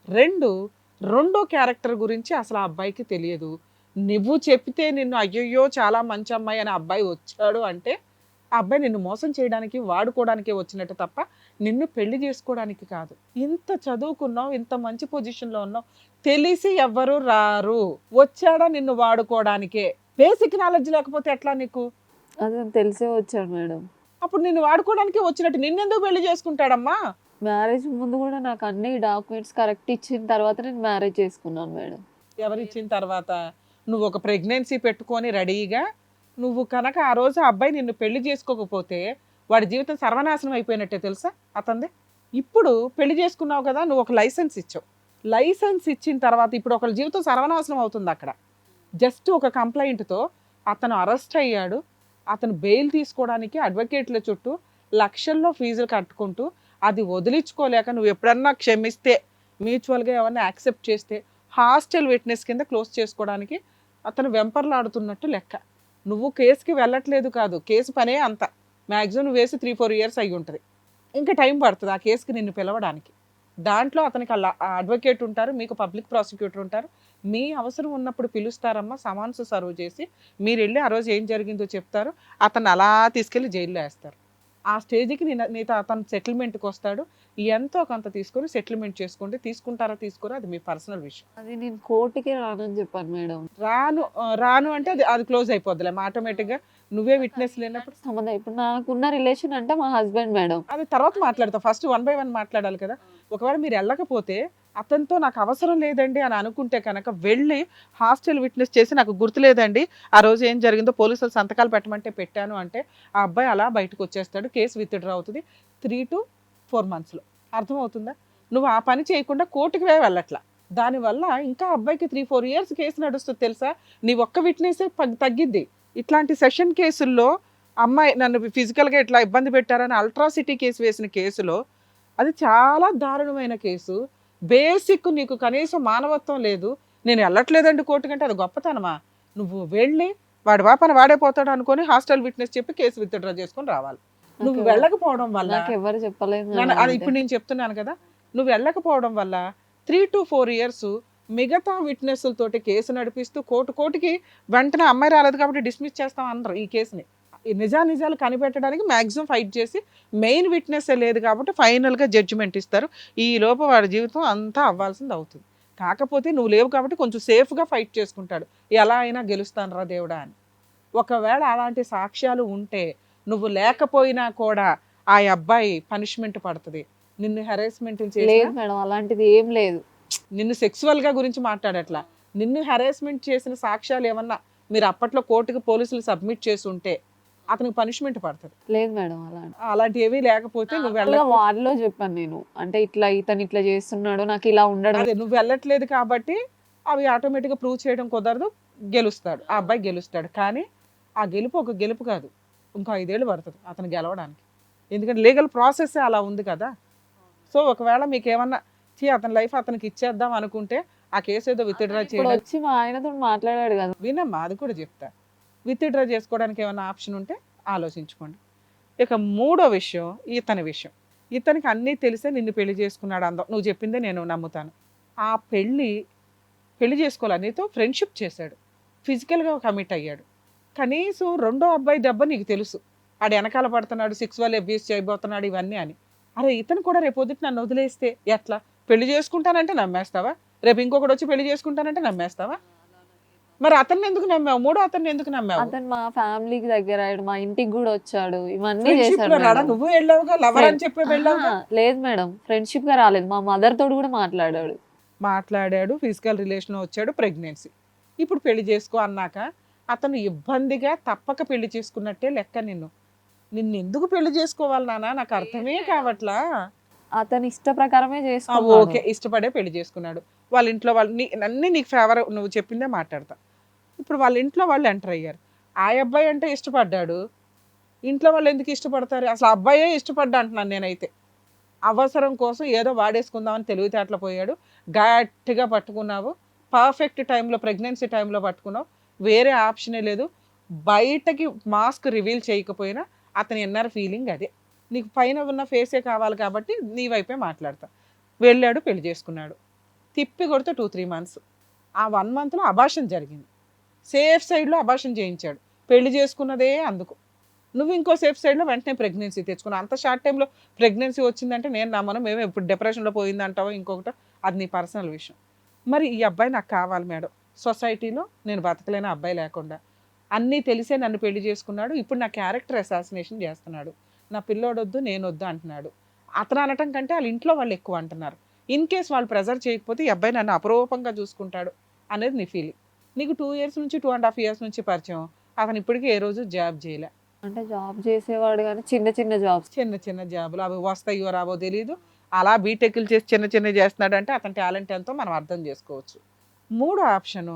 2, రెండో క్యారెక్టర్ గురించి అసలు ఆ అబ్బాయికి తెలియదు. నువ్వు చెప్తే నిన్ను అయ్యయ్యో చాలా మంచి అమ్మాయి అని అబ్బాయి వచ్చాడు అంటే ఆ అబ్బాయి నిన్ను మోసం చేయడానికి వాడుకోవడానికే వచ్చినట్టు తప్ప నిన్ను పెళ్లి చేసుకోవడానికి కాదు. ఇంత చదువుకున్నావు, ఇంత మంచి పొజిషన్లో ఉన్నావు, తెలిసి ఎవ్వరు రారు, వచ్చాడా నిన్ను వాడుకోవడానికే. బేసిక్ నాలెడ్జ్ లేకపోతే ఎట్లా నీకు? అదే తెలిసే వచ్చాడు మేడం. అప్పుడు నిన్ను వాడుకోవడానికి వచ్చినట్టు నిన్నెందుకు పెళ్లి చేసుకుంటాడమ్మా? మ్యారేజ్ ముందు కూడా నాకు అన్ని డాక్యుమెంట్స్ కరెక్ట్ ఇచ్చిన తర్వాత నేను మ్యారేజ్ చేసుకున్నాను మేడం. ఎవరిచ్చిన తర్వాత? నువ్వు ఒక ప్రెగ్నెన్సీ పెట్టుకొని రెడీగా నువ్వు కనుక ఆ రోజు ఆ అబ్బాయి నిన్ను పెళ్లి చేసుకోకపోతే వాడి జీవితం సర్వనాశనం అయిపోయినట్టే తెలుసా అతనిది. ఇప్పుడు పెళ్లి చేసుకున్నావు కదా, నువ్వు ఒక లైసెన్స్ ఇచ్చావు. లైసెన్స్ ఇచ్చిన తర్వాత ఇప్పుడు ఒకరి జీవితం సర్వనాశనం అవుతుంది అక్కడ. జస్ట్ ఒక కంప్లైంట్తో అతను అరెస్ట్ అయ్యాడు. అతను బెయిల్ తీసుకోవడానికి అడ్వకేట్ల చుట్టూ లక్షల్లో ఫీజులు కట్టుకుంటూ అది వదిలించుకోలేక నువ్వు ఎప్పుడన్నా క్షమిస్తే, మ్యూచువల్గా ఎవరన్నా యాక్సెప్ట్ చేస్తే హాస్టల్ విట్నెస్ కింద క్లోజ్ చేసుకోవడానికి అతను వెంపర్లాడుతున్నట్టు లెక్క. నువ్వు కేసుకి వెళ్ళట్లేదు కాదు, కేసు పనే అంత. మ్యాక్సిమం నువ్వు వేసి 3-4 ఇయర్స్ అయ్యి ఉంటుంది. ఇంకా టైం పడుతుంది ఆ కేసుకి నిన్ను పిలవడానికి. దాంట్లో అతనికి అడ్వకేట్ ఉంటారు, మీకు పబ్లిక్ ప్రాసిక్యూటర్ ఉంటారు. మీ అవసరం ఉన్నప్పుడు పిలుస్తారమ్మా, సమన్స్ సర్వ్ చేసి మీరు వెళ్ళి ఆ రోజు ఏం జరిగిందో చెప్తారు. అతను అలా తీసుకెళ్ళి జైల్లో వేస్తారు. ఆ స్టేజ్కి నీతో అతను సెటిల్మెంట్కి వస్తాడు. ఎంతో కొంత తీసుకొని సెటిల్మెంట్ చేసుకోండి. తీసుకుంటారా తీసుకోరా అది మీ పర్సనల్ విషయం. అది నేను కోర్టుకి రానని చెప్పాను మేడం. రాను అంటే అది క్లోజ్ అయిపోద్దిలే ఆటోమేటిక్గా. నువ్వే విట్నెస్ లేనప్పుడు సంబంధం ఇప్పుడు నాకున్న రిలేషన్ అంటే మా హస్బెండ్ మేడం. అది తర్వాత మాట్లాడతావు. ఫస్ట్ 1 by 1 మాట్లాడాలి కదా. ఒకవేళ మీరు వెళ్ళకపోతే అతనితో నాకు అవసరం లేదండి అని అనుకుంటే కనుక వెళ్ళి హాస్టల్ విట్నెస్ చేసి నాకు గుర్తులేదండి ఆ రోజు ఏం జరిగిందో పోలీసులు సంతకాలు పెట్టమంటే పెట్టాను అంటే ఆ అబ్బాయి అలా బయటకు వచ్చేస్తాడు. కేసు విత్డ్రా అవుతుంది 3 to 4 monthsలో. అర్థమవుతుందా? నువ్వు ఆ పని చేయకుండా కోర్టుకి వెళ్ళట్లా. దానివల్ల ఇంకా అబ్బాయికి 3-4 years కేసు నడుస్తుంది తెలుసా. నీ ఒక్క విట్నెస్ తగ్గిద్ది. ఇట్లాంటి సెషన్ కేసుల్లో అమ్మాయి నన్ను ఫిజికల్గా ఇట్లా ఇబ్బంది పెట్టారని అల్ట్రాసిటీ కేసు వేసిన కేసులో అది చాలా దారుణమైన కేసు. బేసిక్ నీకు కనీసం మానవత్వం లేదు. నేను వెళ్ళట్లేదండి కోర్టు కంటే అది గొప్పతనమా? నువ్వు వెళ్ళి వాడి వాపన వాడే పోతాడు అనుకొని హాస్టల్ విట్నెస్ చెప్పి కేసు విత్డ్రా చేసుకొని రావాలి. నువ్వు వెళ్ళకపోవడం వల్ల నాకు ఎవరు చెప్పలేదు అది ఇప్పుడు నేను చెప్తున్నాను కదా, నువ్వు వెళ్ళకపోవడం వల్ల 3 to 4 years మిగతా విట్నెస్లతోటి కేసు నడిపిస్తూ కోర్టుకి వెంటనే అమ్మాయి రాలేదు కాబట్టి డిస్మిస్ చేస్తాం అన్నారు ఈ కేసుని. ఈ నిజాలు కనిపెట్టడానికి మ్యాక్సిమం ఫైట్ చేసి మెయిన్ విట్నెస్ లేదు కాబట్టి ఫైనల్గా జడ్జిమెంట్ ఇస్తారు. ఈ లోపు వాడి జీవితం అంతా అవ్వాల్సింది అవుతుంది. కాకపోతే నువ్వు లేవు కాబట్టి కొంచెం సేఫ్గా ఫైట్ చేసుకుంటాడు, ఎలా అయినా గెలుస్తాను రా దేవుడా అని. ఒకవేళ అలాంటి సాక్ష్యాలు ఉంటే నువ్వు లేకపోయినా కూడా ఆ అబ్బాయి పనిష్మెంట్ పడుతుంది. నిన్ను హెరాస్మెంట్ లేదు మేడం, అలాంటిది ఏం లేదు. నిన్ను సెక్సువల్గా గురించి మాట్లాడట్లా, నిన్ను హెరాస్మెంట్ చేసిన సాక్ష్యాలు ఏమన్నా మీరు అప్పట్లో కోర్టుకి పోలీసులు సబ్మిట్ చేసి ఉంటే అతనికి పనిష్మెంట్ పడుతుంది. లేదు మేడం, అలాంటి ఏమీ లేకపోతే నువ్వు వార్డులో చెప్పాను నేను, అంటే ఇతను ఇట్లా చేస్తున్నాడు నాకు ఇలా ఉండడం. అదే నువ్వు వెళ్ళట్లేదు కాబట్టి అవి ఆటోమేటిక్గా ప్రూవ్ చేయడం కుదరదు. గెలుస్తాడు ఆ అబ్బాయి, గెలుస్తాడు. కానీ ఆ గెలుపు ఒక గెలుపు కాదు, ఇంకో 5 ఏళ్ళు పడుతుంది అతను గెలవడానికి. ఎందుకంటే లీగల్ ప్రాసెస్ అలా ఉంది కదా. సో ఒకవేళ మీకు ఏమన్నా అతని లైఫ్ అతనికి ఇచ్చేద్దాం అనుకుంటే ఆ కేసు ఏదో విత్డ్రా చేయడం వచ్చి మా ఆయనతో మాట్లాడాడు కదా. వినమ్మా, అది కూడా చెప్తా. విత్డ్రా చేసుకోవడానికి ఏమైనా ఆప్షన్ ఉంటే ఆలోచించుకోండి. ఇక 3వ విషయం ఇతని విషయం. ఇతనికి అన్నీ తెలిసే నిన్ను పెళ్లి చేసుకున్నాడు అందం. నువ్వు చెప్పిందే నేను నమ్ముతాను. ఆ పెళ్లి చేసుకోవాలి నీతో ఫ్రెండ్షిప్ చేశాడు, ఫిజికల్గా కమిట్ అయ్యాడు. కనీసం రెండో అబ్బాయి దెబ్బ నీకు తెలుసు, ఆడు వెనకాల పడుతున్నాడు, సెక్సువల్ అబ్యూస్ చేయబోతున్నాడు ఇవన్నీ అని. అరే ఇతను కూడా రేపు పొద్దుట నన్ను వదిలేస్తే ఎట్లా? పెళ్లి చేసుకుంటానంటే నమ్మేస్తావా? రేపు ఇంకొకటి వచ్చి పెళ్లి చేసుకుంటానంటే నమ్మేస్తావా? మరి అతన్ని ఎందుకు నమ్మావు? 3వ అతన్ని ఎందుకు నమ్మావు? అతను మా ఫ్యామిలీకి దగ్గర అయ్యాడు, మా ఇంటికి కూడా వచ్చాడు, ఇవన్నీ చేశాడు. నువ్వు వెళ్ళావుగా, లవర్ అని చెప్పి వెళ్ళావుగా. లేదు మేడం, ఫ్రెండ్షిప్ గా రాలేదు, మా మదర్ తోడు కూడా మాట్లాడాడు, ఫిజికల్ రిలేషన్ వచ్చాడు, ప్రెగ్నెన్సీ. ఇప్పుడు పెళ్లి చేసుకో అన్నాక అతను ఇబ్బందిగా తప్పక పెళ్లి చేసుకున్నట్టే లెక్క. నిన్ను ఎందుకు పెళ్లి చేసుకోవాలి నాన్న, నాకు అర్థమే కావట్లా. అతని ఇష్ట ప్రకారమే ఓకే, చేసుకున్నాడు. ఇష్టపడే పెళ్లి చేసుకున్నాడు. వాళ్ళ ఇంట్లో వాళ్ళు అన్నీ నీకు ఫేవర్, నువ్వు చెప్పిందే మాట్లాడతా. ఇప్పుడు వాళ్ళ ఇంట్లో వాళ్ళు ఎంటర్ అయ్యారు. ఆ అబ్బాయి అంటే ఇష్టపడ్డాడు, ఇంట్లో వాళ్ళు ఎందుకు ఇష్టపడతారు? అసలు అబ్బాయే ఇష్టపడ్డా అంటున్నాను నేనైతే. అవసరం కోసం ఏదో వాడేసుకుందామని తెలివితేటలు పోయాడు. గట్టిగా పట్టుకున్నావు, పర్ఫెక్ట్ టైంలో, ప్రెగ్నెన్సీ టైంలో పట్టుకున్నావు. వేరే ఆప్షనే లేదు. బయటకి మాస్క్ రివీల్ చేయకపోయినా అతని ఇన్నర్ ఫీలింగ్ అదే. నీకు పైన ఉన్న ఫేసే కావాలి కాబట్టి నీ వైపే మాట్లాడతా. వెళ్ళాడు, పెళ్లి చేసుకున్నాడు. తిప్పి కొడితే 2-3 మంత్స్. ఆ 1 మంత్లో అబార్షన్ జరిగింది. సేఫ్ సైడ్లో అబార్షన్ చేయించాడు. పెళ్లి చేసుకున్నదే అందుకు. నువ్వు ఇంకో సేఫ్ సైడ్లో వెంటనే ప్రెగ్నెన్సీ తెచ్చుకున్నావు. అంత షార్ట్ టైంలో ప్రెగ్నెన్సీ వచ్చిందంటే నేను నమ్మను. మేము ఇప్పుడు డిప్రెషన్లో పోయిందంటావో ఇంకొకటో, అది నీ పర్సనల్ విషయం. మరి ఈ అబ్బాయి నాకు కావాలి మేడం, సొసైటీలో నేను బతకలేని అబ్బాయి లేకుండా, అన్నీ తెలిసే నన్ను పెళ్లి చేసుకున్నాడు. ఇప్పుడు నా క్యారెక్టర్ అసాసినేషన్ చేస్తున్నాడు. నా పిల్లోడొద్దు, నేనొద్దు అంటున్నాడు. అతను అనటం కంటే వాళ్ళ ఇంట్లో వాళ్ళు ఎక్కువ అంటున్నారు. ఇన్ కేస్ వాళ్ళు ప్రెజర్ చేయకపోతే ఈ అబ్బాయి నన్ను అపరూపంగా చూసుకుంటాడు అనేది నీ ఫీలింగ్. నీకు 2 years నుంచి 2.5 years నుంచి పరిచయం. అతను ఇప్పటికీ ఏ రోజు జాబ్ చేయలే. అంటే జాబ్ చేసేవాడు కానీ చిన్న చిన్న జాబ్స్. చిన్న చిన్న జాబులు, అవి వస్తాయో రావో తెలియదు. అలా బీటెక్లు చేసి చిన్న చిన్న చేస్తున్నాడు అంటే అతని టాలెంట్ ఎంతో మనం అర్థం చేసుకోవచ్చు. 3వ ఆప్షను,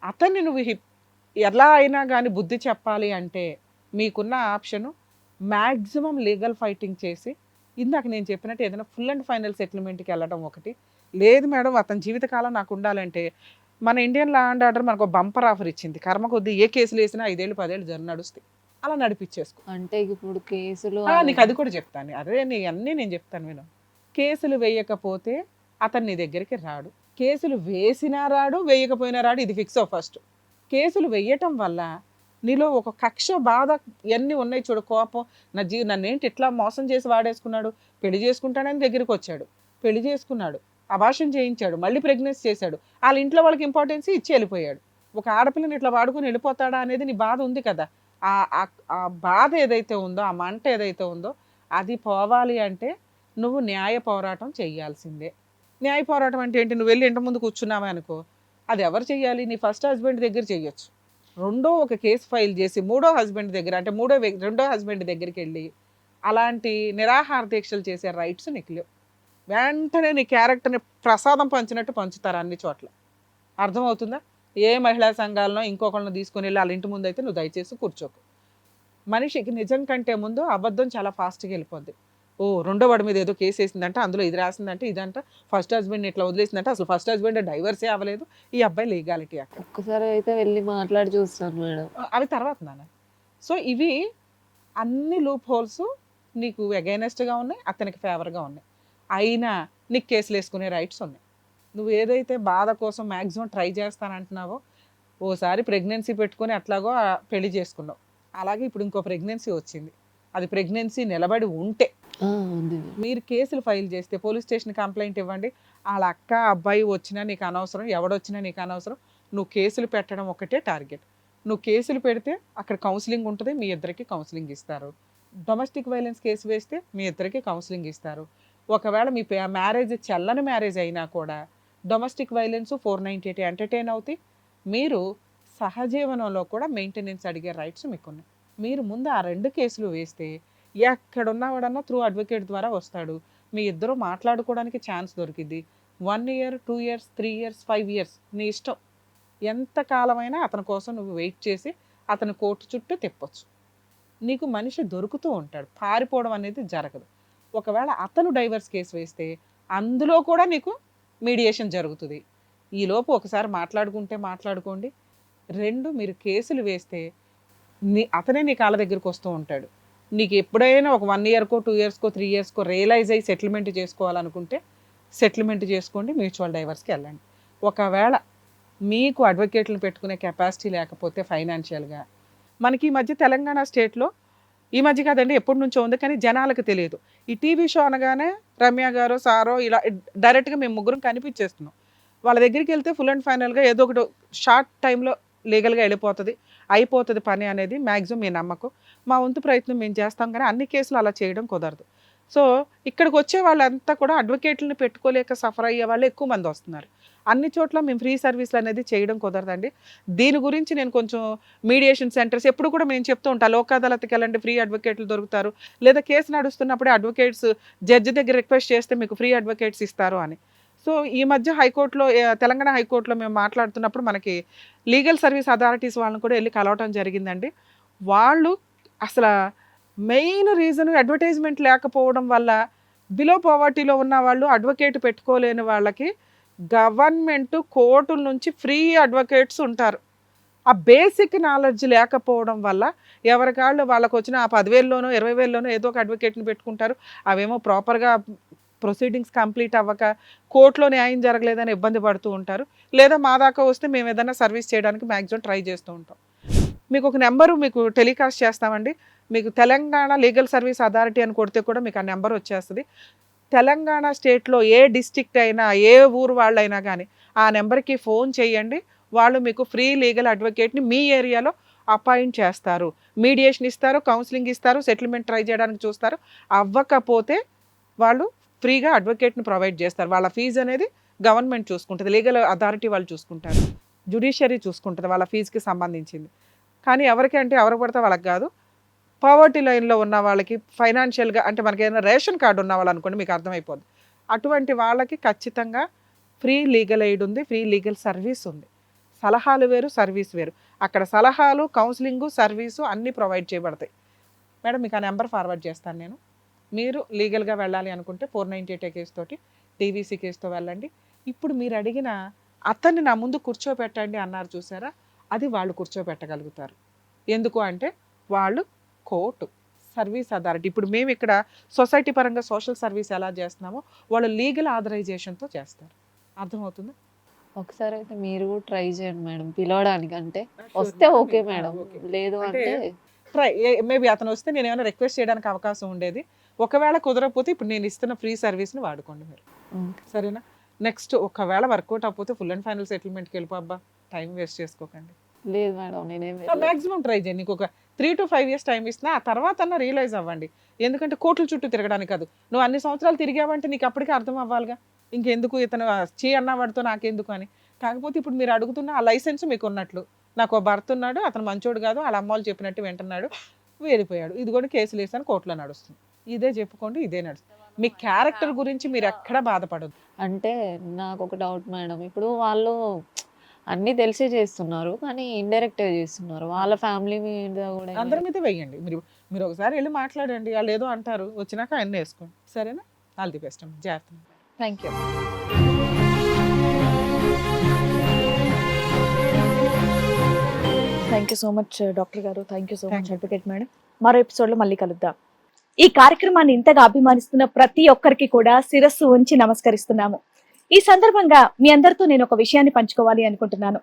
అతన్ని నువ్వు ఎలా అయినా కానీ బుద్ధి చెప్పాలి అంటే మీకున్న ఆప్షను మ్యాక్సిమం లీగల్ ఫైటింగ్ చేసి, ఇందాక నేను చెప్పినట్టు ఏదైనా ఫుల్ అండ్ ఫైనల్ సెటిల్మెంట్కి వెళ్ళడం ఒకటి. లేదు మేడం అతని జీవితకాలం నాకు ఉండాలంటే, మన ఇండియన్ లా అండ్ ఆర్డర్ మనకు బంపర్ ఆఫర్ ఇచ్చింది. కర్మ కొద్దీ ఏ కేసులు వేసినా 5 ఏళ్ళు 10 ఏళ్ళు నడుస్తాయి. అలా నడిపించేసుకో. అంటే ఇప్పుడు కేసులు నీకు అది కూడా చెప్తాను. అదే అన్నీ నేను చెప్తాను విను. కేసులు వేయకపోతే అతను నీ దగ్గరికి రాడు. కేసులు వేసినా రాడు, వేయకపోయినా రాడు. ఇది ఫిక్స్ ఫస్ట్. కేసులు వేయటం వల్ల నీలో ఒక కక్ష, బాధ ఇవన్నీ ఉన్నాయి చూడు. కోపం, నన్నేంటి ఇట్లా మోసం చేసి వాడేసుకున్నాడు, పెళ్లి చేసుకుంటాడని దగ్గరికి వచ్చాడు, పెళ్లి చేసుకున్నాడు, అబార్షన్ చేయించాడు, మళ్ళీ ప్రెగ్నెన్సీ చేశాడు, వాళ్ళ ఇంట్లో వాళ్ళకి ఇంపార్టెన్స్ ఇచ్చి వెళ్ళిపోయాడు. ఒక ఆడపిల్లని ఇట్లా వాడుకుని వెళ్ళిపోతాడా అనేది నీ బాధ ఉంది కదా. ఆ బాధ ఏదైతే ఉందో, ఆ మంట ఏదైతే ఉందో, అది పోవాలి అంటే నువ్వు న్యాయ పోరాటం చెయ్యాల్సిందే. న్యాయ పోరాటం అంటే ఏంటి? నువ్వు వెళ్ళి ఇంటి ముందు కూర్చున్నావే అనుకో, అది ఎవరు చెయ్యాలి? నీ ఫస్ట్ హస్బెండ్ దగ్గర చెయ్యొచ్చు. రెండో ఒక కేసు ఫైల్ చేసి మూడో హస్బెండ్ దగ్గర, అంటే రెండో హస్బెండ్ దగ్గరికి వెళ్ళి అలాంటి నిరాహార దీక్షలు చేసే రైట్స్ నీకు లేవు. వెంటనే నీ క్యారెక్టర్ని ప్రసాదం పంచినట్టు పంచుతారు అన్ని చోట్ల. అర్థమవుతుందా? ఏ మహిళా సంఘాలను ఇంకొకళ్ళని తీసుకుని వెళ్ళి వాళ్ళ ఇంటి ముందు అయితే నువ్వు దయచేసి కూర్చోకు. మనిషికి నిజం కంటే ముందు అబద్ధం చాలా ఫాస్ట్గా వెళ్ళిపోద్ది. ఓ రెండో వాడి మీద ఏదో కేసు వేసిందంటే, అందులో ఇది రాసిందంటే, ఇదంట ఫస్ట్ హస్బెండ్ ఇట్లా వదిలేసిందంటే, అసలు ఫస్ట్ హస్బెండ్ డైవర్సే అవ్వలేదు, ఈ అబ్బాయి లీగాలిటీ అక్కడ. ఒక్కసారి అయితే వెళ్ళి మాట్లాడి చూస్తాను మేడం. అవి తర్వాత నాన్న. సో ఇవి అన్ని లూప్ హోల్స్ నీకు అగైనెస్ట్గా ఉన్నాయి, అతనికి ఫేవర్గా ఉన్నాయి. అయినా నీకు కేసులు వేసుకునే రైట్స్ ఉన్నాయి. నువ్వు ఏదైతే బాధ కోసం మ్యాక్సిమం ట్రై చేస్తానంటున్నావో, ఓసారి ప్రెగ్నెన్సీ పెట్టుకొని అట్లాగో పెళ్లి చేసుకున్నావు, అలాగే ఇప్పుడు ఇంకో ప్రెగ్నెన్సీ వచ్చింది. అది ప్రెగ్నెన్సీ నిలబడి ఉంటే మీరు కేసులు ఫైల్ చేస్తే పోలీస్ స్టేషన్ కంప్లైంట్ ఇవ్వండి. వాళ్ళ అక్క అబ్బాయి వచ్చినా నీకు అనవసరం, ఎవడొచ్చినా నీకు అనవసరం. నువ్వు కేసులు పెట్టడం ఒకటే టార్గెట్. నువ్వు కేసులు పెడితే అక్కడ కౌన్సిలింగ్ ఉంటుంది, మీ ఇద్దరికి కౌన్సిలింగ్ ఇస్తారు. డొమెస్టిక్ వైలెన్స్ కేసు వేస్తే మీ ఇద్దరికి కౌన్సిలింగ్ ఇస్తారు. ఒకవేళ మీ మ్యారేజ్ చెల్లని మ్యారేజ్ అయినా కూడా డొమెస్టిక్ వైలెన్స్ 498 ఎంటర్టైన్ అవుతాయి. మీరు సహజీవనంలో కూడా మెయింటెనెన్స్ అడిగే రైట్స్ మీకు ఉన్నాయి. మీరు ముందు ఆ 2 కేసులు వేస్తే ఎక్కడున్నవాడన్నా త్రూ అడ్వకేట్ ద్వారా వస్తాడు. మీ ఇద్దరు మాట్లాడుకోవడానికి ఛాన్స్ దొరికింది. 1 year 2 years 3 years 5 years నీ ఇష్టం. ఎంత కాలమైనా అతని కోసం నువ్వు వెయిట్ చేసి అతని కోర్టు చుట్టూ తిప్పొచ్చు. నీకు మనిషి దొరుకుతూ ఉంటాడు, పారిపోవడం అనేది జరగదు. ఒకవేళ అతను డైవర్స్ కేసు వేస్తే అందులో కూడా నీకు మీడియేషన్ జరుగుతుంది. ఈలోపు ఒకసారి మాట్లాడుకోండి. 2 మీరు కేసులు వేస్తే అతనే నీ కాళ్ళ దగ్గరికి వస్తూ ఉంటాడు. నీకు ఎప్పుడైనా ఒక 1 yearకో 2 yearsకో 3 yearsకో రియలైజ్ అయ్యి సెటిల్మెంట్ చేసుకోవాలనుకుంటే సెటిల్మెంట్ చేసుకోండి, మ్యూచువల్ డైవర్స్కి వెళ్ళండి. ఒకవేళ మీకు అడ్వకేట్లను పెట్టుకునే కెపాసిటీ లేకపోతే ఫైనాన్షియల్గా, మనకి ఈ మధ్య తెలంగాణ స్టేట్లో, ఈ మధ్య కాదండి ఎప్పటి నుంచో ఉంది కానీ జనాలకు తెలియదు. ఈ టీవీ షో అనగానే రమ్య గారు సారో ఇలా డైరెక్ట్గా మేము ముగ్గురం కనిపించేస్తున్నాం. వాళ్ళ దగ్గరికి వెళ్తే ఫుల్ అండ్ ఫైనల్గా ఏదో ఒకటి షార్ట్ టైంలో లీగల్గా అయిపోతుంది పని అనేది మ్యాక్సిమం మీ నమ్మకం. మా వంతు ప్రయత్నం మేము చేస్తాం కానీ అన్ని కేసులు అలా చేయడం కుదరదు. సో ఇక్కడికి వచ్చే వాళ్ళంతా కూడా అడ్వకేట్లను పెట్టుకోలేక సఫర్ అయ్యే వాళ్ళు ఎక్కువ మంది వస్తున్నారు. అన్ని చోట్ల మేము ఫ్రీ సర్వీస్లు అనేది చేయడం కుదరదండి. దీని గురించి నేను కొంచెం మీడియేషన్ సెంటర్స్ ఎప్పుడు కూడా మేము చెప్తూ ఉంటాం, లోక్ అదాలత్కి వెళ్ళండి, ఫ్రీ అడ్వకేట్లు దొరుకుతారు, లేదా కేసు నడుస్తున్నప్పుడే అడ్వకేట్స్ జడ్జి దగ్గర రిక్వెస్ట్ చేస్తే మీకు ఫ్రీ అడ్వకేట్స్ ఇస్తారు అని. సో ఈ మధ్య హైకోర్టులో తెలంగాణ హైకోర్టులో మేము మాట్లాడుతున్నప్పుడు మనకి లీగల్ సర్వీస్ అథారిటీస్ వాళ్ళని కూడా వెళ్ళి కలవటం జరిగిందండి. వాళ్ళు అసలు మెయిన్ రీజన్ అడ్వర్టైజ్మెంట్ లేకపోవడం వల్ల బిలో పావర్టీలో ఉన్న వాళ్ళు అడ్వకేట్ పెట్టుకోలేని వాళ్ళకి గవర్నమెంట్ కోర్టుల నుంచి ఫ్రీ అడ్వకేట్స్ ఉంటారు. ఆ బేసిక్ నాలెడ్జ్ లేకపోవడం వల్ల ఎవరికాళ్ళు వాళ్ళకు వచ్చిన ఆ 10,000లోనో 20,000లోనో ఏదో ఒక అడ్వకేట్ని పెట్టుకుంటారు. అవేమో ప్రాపర్గా ప్రొసీడింగ్స్ కంప్లీట్ అవ్వక కోర్టులో న్యాయం జరగలేదని ఇబ్బంది పడుతూ ఉంటారు. లేదా మా దాకా వస్తే మేము ఏదైనా సర్వీస్ చేయడానికి మ్యాక్సిమం ట్రై చేస్తూ ఉంటాం. మీకు ఒక నెంబరు మీకు టెలికాస్ట్ చేస్తామండి. మీకు తెలంగాణ లీగల్ సర్వీస్ అథారిటీ అని కొడితే కూడా మీకు ఆ నెంబర్ వచ్చేస్తుంది. తెలంగాణ స్టేట్లో ఏ డిస్ట్రిక్ట్ అయినా ఏ ఊరు వాళ్ళైనా కానీ ఆ నెంబర్కి ఫోన్ చేయండి. వాళ్ళు మీకు ఫ్రీ లీగల్ అడ్వకేట్ని మీ ఏరియాలో అపాయింట్ చేస్తారు, మీడియేషన్ ఇస్తారు, కౌన్సిలింగ్ ఇస్తారు, సెటిల్మెంట్ ట్రై చేయడానికి చూస్తారు. అవ్వకపోతే వాళ్ళు ఫ్రీగా అడ్వకేట్ని ప్రొవైడ్ చేస్తారు. వాళ్ళ ఫీజు అనేది గవర్నమెంట్ చూసుకుంటుంది, లీగల్ అథారిటీ వాళ్ళు చూసుకుంటారు, జ్యుడిషియరీ చూసుకుంటుంది వాళ్ళ ఫీజుకి సంబంధించింది. కానీ ఎవరికంటే ఎవరికి పడితే వాళ్ళకి కాదు, పావర్టీ లైన్లో ఉన్న వాళ్ళకి, ఫైనాన్షియల్గా అంటే మనకి ఏదైనా రేషన్ కార్డు ఉన్న వాళ్ళు అనుకోండి, మీకు అర్థమైపోద్ది. అటువంటి వాళ్ళకి ఖచ్చితంగా ఫ్రీ లీగల్ ఎయిడ్ ఉంది, ఫ్రీ లీగల్ సర్వీస్ ఉంది. సలహాలు వేరు, సర్వీస్ వేరు. అక్కడ సలహాలు, కౌన్సిలింగు, సర్వీసు అన్నీ ప్రొవైడ్ చేయబడతాయి. మేడం మీకు ఆ నెంబర్ ఫార్వర్డ్ చేస్తాను నేను. మీరు లీగల్గా వెళ్ళాలి అనుకుంటే 498 కేసు తోటి టీవీసీ కేసుతో వెళ్ళండి. ఇప్పుడు మీరు అడిగిన అతన్ని నా ముందు కూర్చోపెట్టండి అన్నారు చూసారా, అది వాళ్ళు కూర్చోపెట్టగలుగుతారు. ఎందుకు అంటే వాళ్ళు కోర్టు సర్వీస్ అథారిటీ. ఇప్పుడు మేము ఇక్కడ సొసైటీ పరంగా సోషల్ సర్వీస్ ఎలా చేస్తున్నామో వాళ్ళు లీగల్ ఆథరైజేషన్తో చేస్తారు. అర్థమవుతుందా? ఒకసారి అయితే మీరు కూడా ట్రై చేయండి మేడం, పిలవడానికి. అంటే వస్తే ఓకే మేడం, లేదు అంటే ట్రై మేబీ అతను వస్తే నేను ఏమైనా రిక్వెస్ట్ చేయడానికి అవకాశం ఉండేది. ఒకవేళ కుదరకపోతే ఇప్పుడు నేను ఇస్తున్న ఫ్రీ సర్వీస్ని వాడుకోండి మీరు, సరేనా? నెక్స్ట్ ఒకవేళ వర్కౌట్ అవ్వకపోతే ఫుల్ అండ్ ఫైనల్ సెటిల్మెంట్కి వెళ్ళిపోబ్బా, టైం వేస్ట్ చేసుకోకండి. లేదు మేడం, నేనేం మాక్సిమం ట్రై చేయండి. నీకు ఒక 3 to 5 years టైం ఇస్తున్నా, ఆ తర్వాత అన్న రియలైజ్ అవ్వండి. ఎందుకంటే కోర్టుల చుట్టూ తిరగడానికి కాదు, నువ్వు అన్ని సంవత్సరాలు తిరిగావంటే నీకు అప్పటికే అర్థం అవ్వాలిగా, ఇంకెందుకు ఇతను చీ అన్నవాడితో నాకెందుకు అని. కాకపోతే ఇప్పుడు మీరు అడుగుతున్న ఆ లైసెన్స్ మీకు ఉన్నట్లు, నాకు భర్త ఉన్నాడు, అతను మంచోడు కాదు, వాళ్ళ అమ్మ వాళ్ళు చెప్పినట్టు వింటున్నాడు, వెళ్ళిపోయాడు, ఇది కూడా కేసులు వేసాను కోర్టులో నడుస్తుంది, ఇదే చెప్పుకోండి, ఇదే నడుస్తుంది. మీ క్యారెక్టర్ గురించి మీరు ఎక్కడా బాధపడద్దు. అంటే నాకు ఒక డౌట్ మేడం, ఇప్పుడు వాళ్ళు అన్నీ తెలిసే చేస్తున్నారు కానీ ఇండైరెక్ట్గా చేస్తున్నారు, వాళ్ళ ఫ్యామిలీ మీద కూడా అందరి మీద వెయ్యండి. మీరు ఒకసారి వెళ్ళి మాట్లాడండి, వాళ్ళు ఏదో అంటారు, వచ్చినాక అన్నీ వేసుకోండి, సరేనా? ఆల్ ది బెస్ట్ అమ్మ, జాగ్రత్త. Thank you. Thank you so much doctor గారు, thank you so much advocate madam. మరో ఎపిసోడ్లో మళ్ళీ కలుద్దాం. ఈ కార్యక్రమాన్ని ఇంతగా అభిమానిస్తున్న ప్రతి ఒక్కరికి కూడా శిరస్సు ఉంచి నమస్కరిస్తున్నాము. ఈ సందర్భంగా మీ అందరితో నేను ఒక విషయాన్ని పంచుకోవాలి అనుకుంటున్నాను.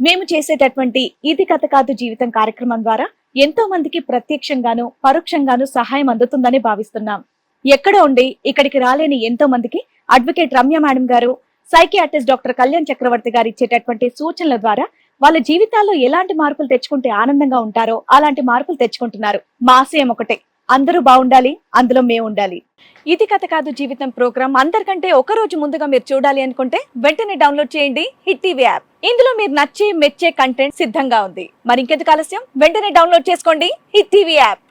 మేము చేసేటటువంటి ఇది కథ కాదు జీవితం కార్యక్రమం ద్వారా ఎంతో మందికి ప్రత్యక్షంగాను పరోక్షంగాను సహాయం అందుతుందని భావిస్తున్నాం. ఎక్కడ ఉండి ఇక్కడికి రాలేని ఎంతో మందికి అడ్వకేట్ రమ్య మేడం గారు, సైకియాట్రిస్ట్ డాక్టర్ కళ్యాణ్ చక్రవర్తి గారు ఇచ్చేటటువంటి సూచనల ద్వారా వాళ్ళ జీవితాల్లో ఎలాంటి మార్పులు తెచ్చుకుంటే ఆనందంగా ఉంటారో అలాంటి మార్పులు తెచ్చుకుంటున్నారు. మా ఆశయం ఒకటే, అందరూ బాగుండాలి, అందులో మేము ఉండాలి. ఇది కథ కాదు జీవితం ప్రోగ్రామ్ అందరికంటే ఒక రోజు ముందుగా మీరు చూడాలి అనుకుంటే వెంటనే డౌన్లోడ్ చేయండి హిట్ టీవీ యాప్. ఇందులో మీరు నచ్చే మెచ్చే కంటెంట్ సిద్ధంగా ఉంది. మరి ఇంకెందుకు ఆలస్యం, వెంటనే డౌన్లోడ్ చేసుకోండి హిట్ టీవీ యాప్.